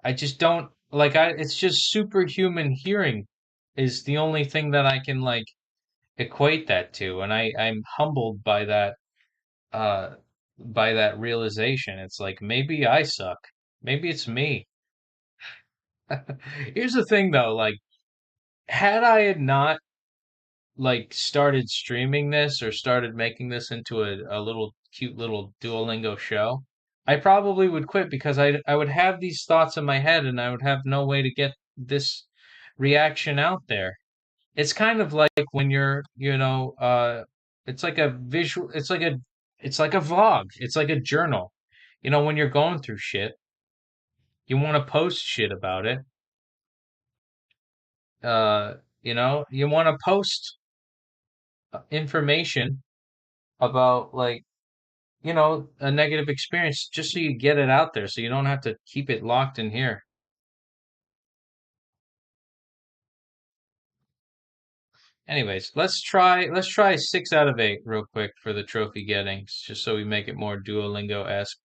I just don't like I it's just superhuman hearing is the only thing that I can like equate that to, and I'm humbled uh by that realization. It's like maybe I suck. Maybe it's me. Here's the thing though, like had I had not like started streaming this or started making this into a little cute little Duolingo show, I probably would quit because I would have these thoughts in my head and I would have no way to get this reaction out there. It's kind of like when it's like a visual, it's like a vlog. It's like a journal. When you're going through shit, you want to post shit about it. Uh, you want to post information about like, a negative experience just so you get it out there so you don't have to keep it locked in here. Anyways, let's try 6 out of 8 real quick for the trophy gettings, just so we make it more Duolingo-esque.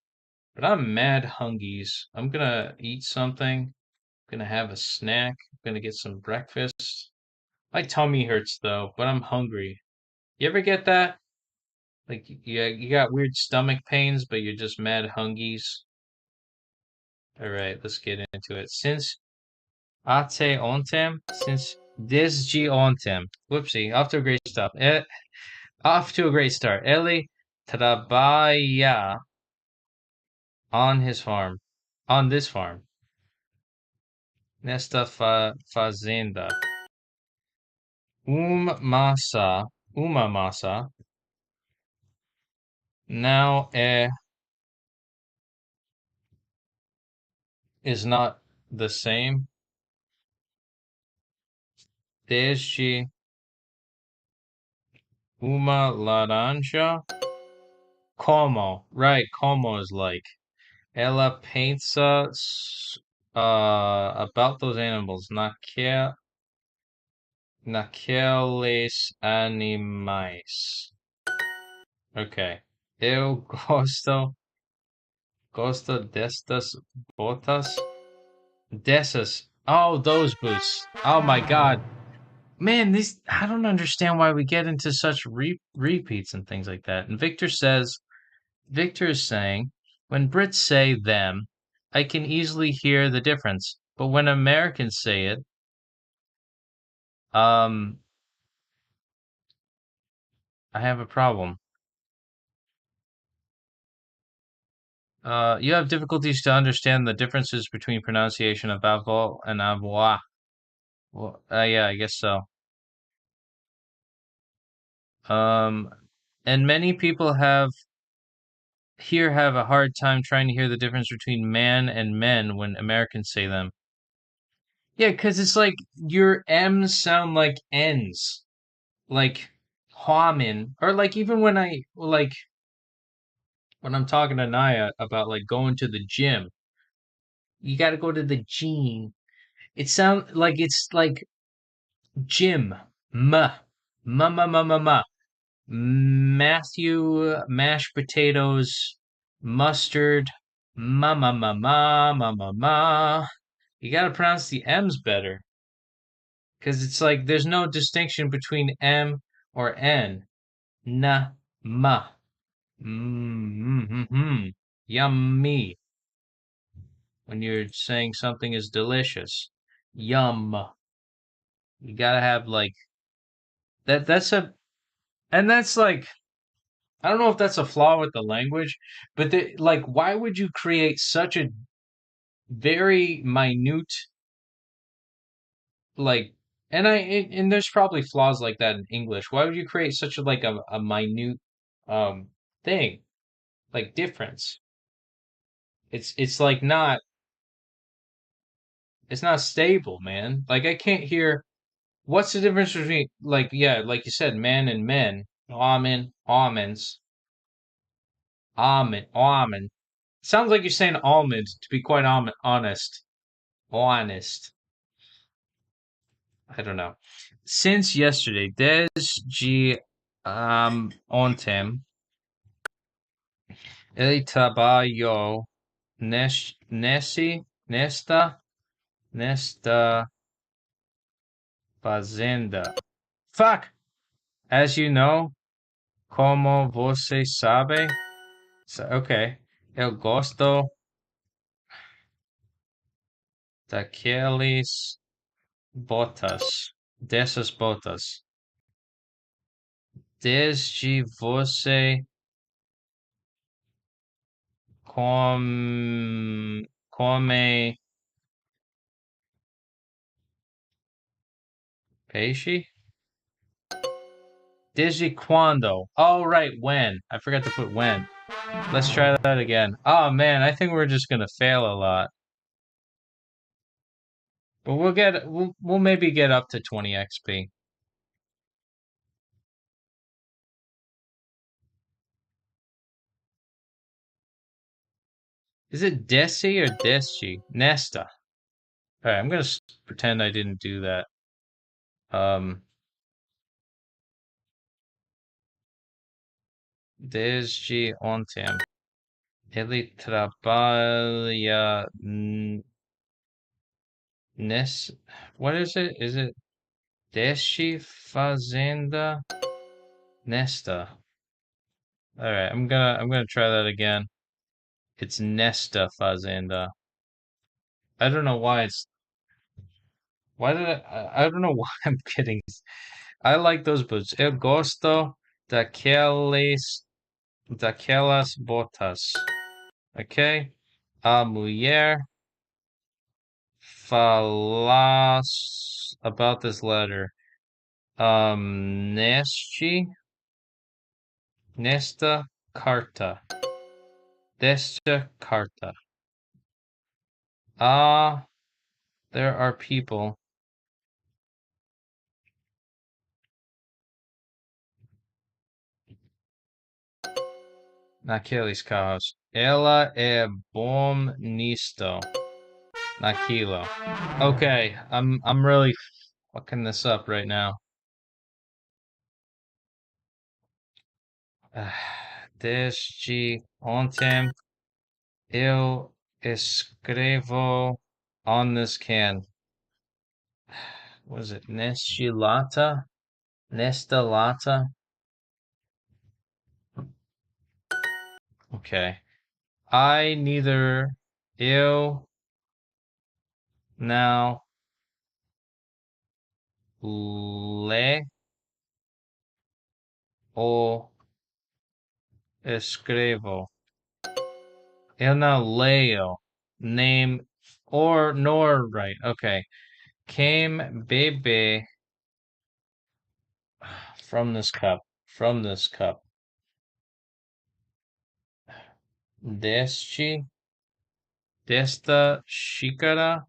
But I'm mad hungies. I'm gonna eat something. Gonna have a snack. Gonna get some breakfast. My tummy hurts though, but I'm hungry. You ever get that? Like you got weird stomach pains, but you're just mad hungies. All right, let's get into it. Since desde ontem. Whoopsie, off to a great start. Off to a great start. Ele trabalha on his farm, on this farm, nesta fazenda. Uma massa, now is not the same. Desde uma laranja, como, right? Como is like. Ela pensa about those animals, naqueles animais. Okay. Eu gosto destas botas. Dessas. Oh, those boots. Oh my God. Man, I don't understand why we get into such repeats and things like that. And Victor is saying, when Brits say them, I can easily hear the difference. But when Americans say it, um, I have a problem. You have difficulties to understand the differences between pronunciation of avoir and avoir. Well, yeah, I guess so. Um, and many people have a hard time trying to hear the difference between man and men when Americans say them. Yeah, because it's like your M's sound like N's, like Hwamin, or like even when I'm talking to Naya about like going to the gym, you got to go to the gym. It sounds like it's like gym, ma. Matthew, mashed potatoes, mustard, ma. You got to pronounce the M's better because it's like there's no distinction between M or N. Na, ma. Yummy. When you're saying something is delicious. Yum. You gotta have like that. And that's like, I don't know if that's a flaw with the language, but like, why would you create such a very minute, like, and there's probably flaws like that in English. Why would you create such a minute, thing, like difference? It's like it's not stable, man. Like I can't hear. What's the difference between like yeah, like you said, man and men? Almonds, almond. Sounds like you're saying almond. To be quite honest, honest. I don't know. Since yesterday, desde ontem, ele trabalhou nesta fazenda. Fuck! As you know, como você sabe. So, okay. Eu gosto daqueles dessas botas. Desde você come Peixe? Desde quando? Oh, right, when. I forgot to put when. Let's try that again. Oh, man, I think we're just gonna fail a lot. But we'll maybe get up to 20 XP. Is it Desi or Deschi? Nesta. All right, I'm gonna pretend I didn't do that. Desde ontem. Ele trabalha nesse. What is it? Is it desde fazenda nesta? All right, I'm gonna try that again. It's nesta fazenda. I don't know why it's why did I don't know why I'm kidding. I like those boots. Eu gosto daquelas botas. Okay? A mulher falas about this letter. Nesta carta. Desta carta. Ah, there are people. Naqueles carros. Ela é bom nisto. Naquilo. Okay, I'm really fucking this up right now. Desde ontem eu escrevo on this can. What is it? Nestilata? Nestalata? Okay. I neither eu now le ou escrevo. Eu não leio. Name or nor right. Okay. Came bebe from this cup. From this cup. Deste. Desta xícara.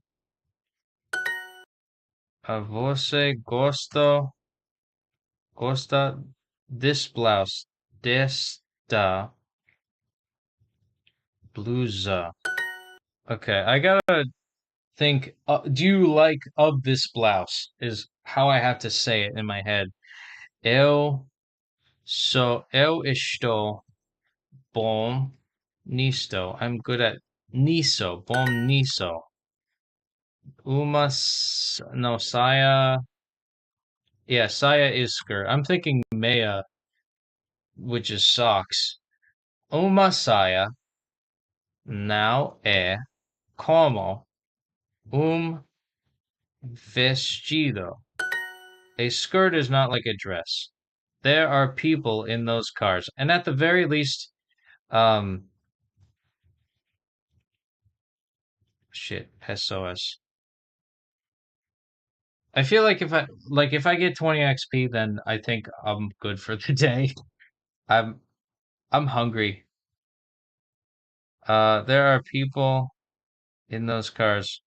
A você gosta this blouse. Desta blusa. Okay, I gotta think. Do you like of this blouse? Is how I have to say it in my head. Eu estou bom nisto. I'm good at nisso. Bom nisso. No, saya. Yeah, saya is skirt. I'm thinking meia, which is socks. Uma saia now como vestido. A skirt is not like a dress. There are people in those cars, and at the very least, um, shit, pessoas. I feel like if I get 20 XP, then I think I'm good for the day. I'm I'm hungry. There are people in those cars.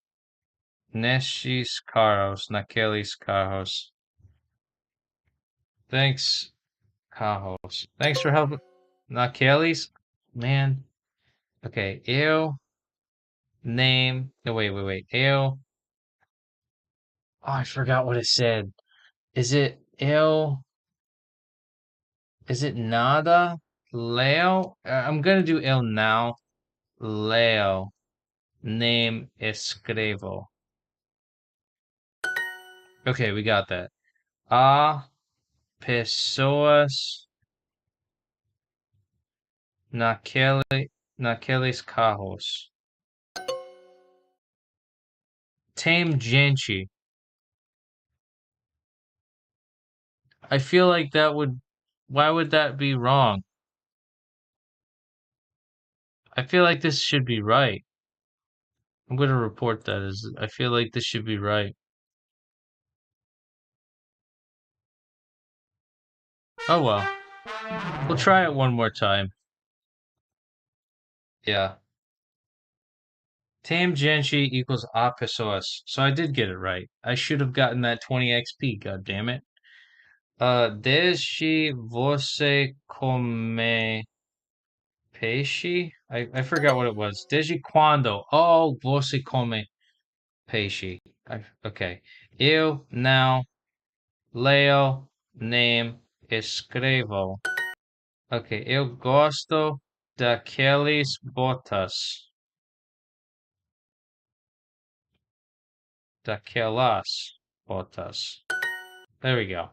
Nestes carros, naqueles carros. Thanks, carros. Thanks for helping. Naqueles, man. Okay, eu name. No, wait. Eu. Oh, I forgot what it said. Is it eu? Is it nada? Leo? I'm gonna do el now. Leo. Name escrevo. Okay, we got that. A pessoas naqueles carros. Tame gente. I feel like that would. Why would that be wrong? I feel like this should be right. I'm gonna report that as I feel like this should be right. Oh well. We'll try it one more time. Yeah. Tangente equals a pessoas. So I did get it right. I should have gotten that 20 XP, god damn it. Desde você come peixe? I forgot what it was. Desde quando? Oh, você come peixe. Okay. Eu não leio nem escrevo. Ok, eu gosto daqueles botas. Daquelas botas. There we go.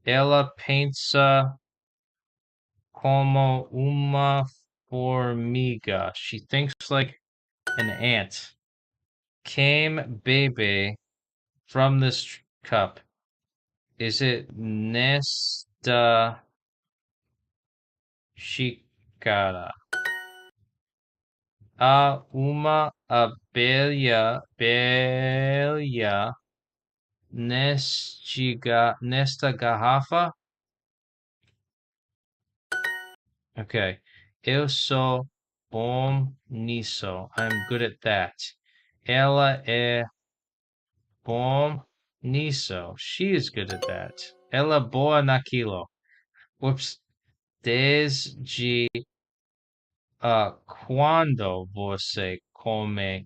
Ela pensa como uma formiga. She thinks like an ant. Came baby from this cup. Is it nesta xícara? Há uma abelha nesta garrafa? Okay. Eu sou bom nisso. I'm good at that. Ela é bom nisso. She is good at that. Ela é boa naquilo. Whoops. Desde quando você come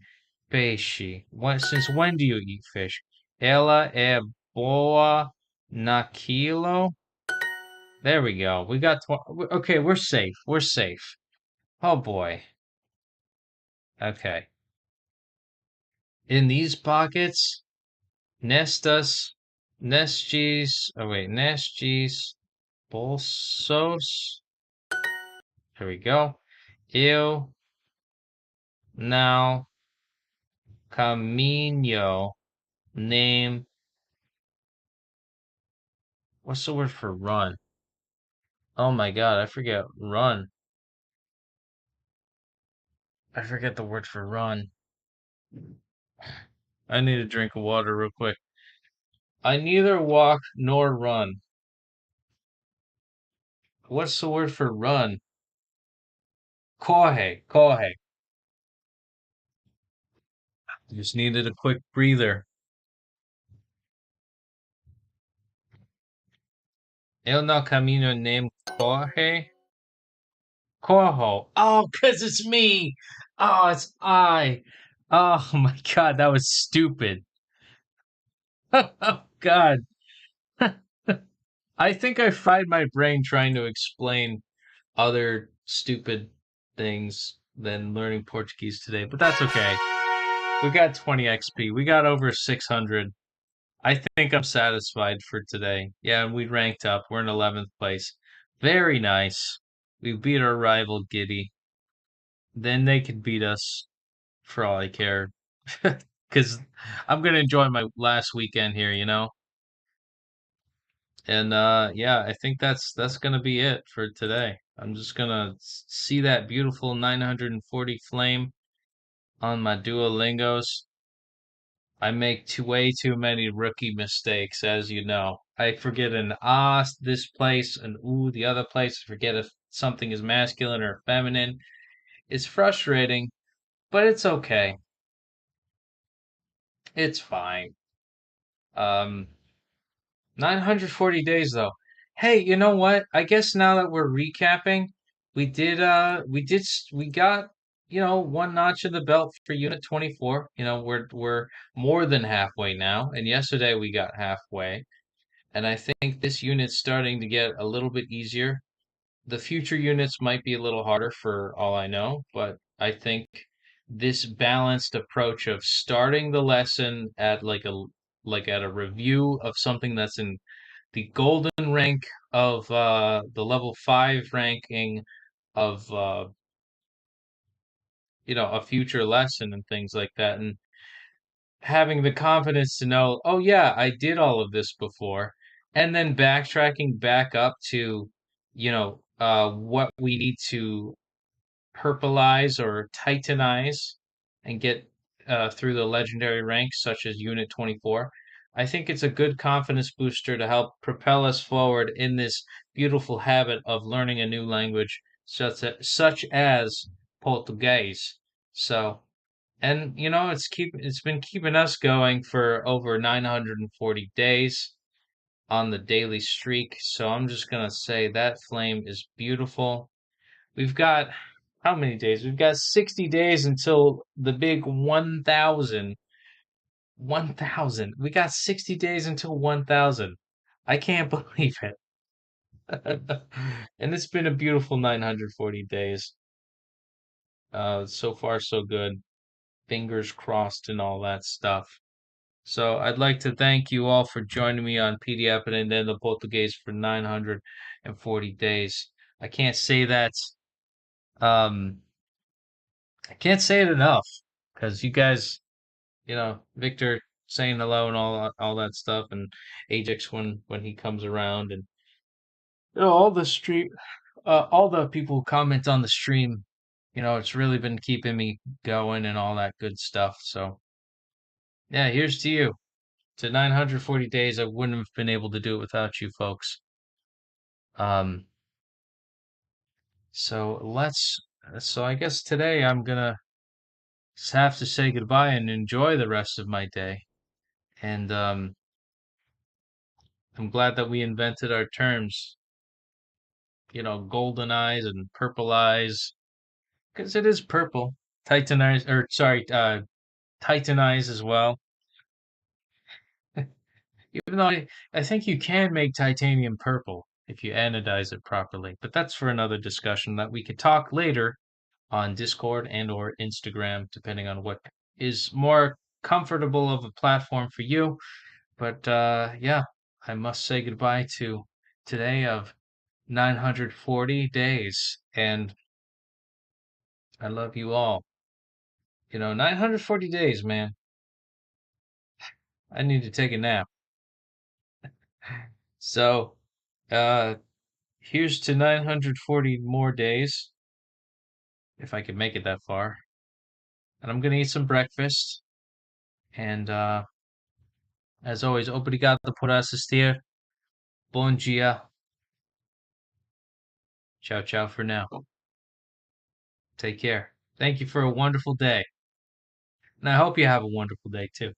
peixe? Since when do you eat fish? Ela é boa naquilo. There we go. We got okay, we're safe. We're safe. Oh boy. Okay. In these pockets, nestas, nestes, bolsos. Here we go. Eu não caminho name. What's the word for run? Oh my god, I forget run. I forget the word for run. I need a drink of water real quick. I neither walk nor run. What's the word for run? Corre. Just needed a quick breather. Eu não caminho nem corre. Corro. Oh, because it's me. Oh, it's I. Oh my God, that was stupid. Oh God. I think I fried my brain trying to explain other stupid things than learning Portuguese today, but that's okay. We got 20 XP. We got over 600. I think I'm satisfied for today. Yeah, we ranked up. We're in 11th place. Very nice. We beat our rival Giddy. Then they could beat us for all I care. Because I'm going to enjoy my last weekend here, you know? And yeah, I think that's going to be it for today. I'm just going to see that beautiful 940 flame on my Duolingos. I make way too many rookie mistakes, as you know. I forget an this place, an ooh the other place. I forget if something is masculine or feminine. It's frustrating, but it's okay. It's fine. Um, 940 days though. Hey, you know what? I guess now that we're recapping, we got, one notch in the belt for Unit 24. We're more than halfway now, and yesterday we got halfway. And I think this unit's starting to get a little bit easier. The future units might be a little harder for all I know, but I think this balanced approach of starting the lesson at like at a review of something that's in the golden rank of the level 5 ranking of a future lesson and things like that, and having the confidence to know, oh yeah, I did all of this before, and then backtracking back up to, what we need to purplize or titanize and get through the legendary ranks, such as Unit 24. I think it's a good confidence booster to help propel us forward in this beautiful habit of learning a new language, such as Portuguese. So, and it's been keeping us going for over 940 days on the daily streak. So I'm just gonna say that flame is beautiful. We've got how many days? We've got 60 days until the big 1,000. 1,000. We got 60 days until 1,000. I can't believe it. And it's been a beautiful 940 days. So far so good. Fingers crossed and all that stuff. So I'd like to thank you all for joining me on Petey Aprendendo Português for 940 days. I can't say that um I can't say it enough because you guys, Victor saying hello and all that stuff, and Ajax when he comes around, and all the stream, all the people who comment on the stream, it's really been keeping me going and all that good stuff. So yeah, here's to you. To 940 days, I wouldn't have been able to do it without you folks. Um, so I guess today I'm gonna have to say goodbye and enjoy the rest of my day. And I'm glad that we invented our terms, golden eyes and purple eyes, because it is purple. Titan eyes, or sorry, Titan eyes as well. Even though I think you can make titanium purple if you anodize it properly, but that's for another discussion that we could talk later on Discord and or Instagram, depending on what is more comfortable of a platform for you. But yeah, I must say goodbye to today of 940 days, and I love you all. 940 days, man. I need to take a nap. So, uh, here's to 940 more days, if I can make it that far. And I'm gonna eat some breakfast. And as always, obrigado por assistir. Bom dia. Ciao, ciao for now. Take care. Thank you for a wonderful day. And I hope you have a wonderful day too.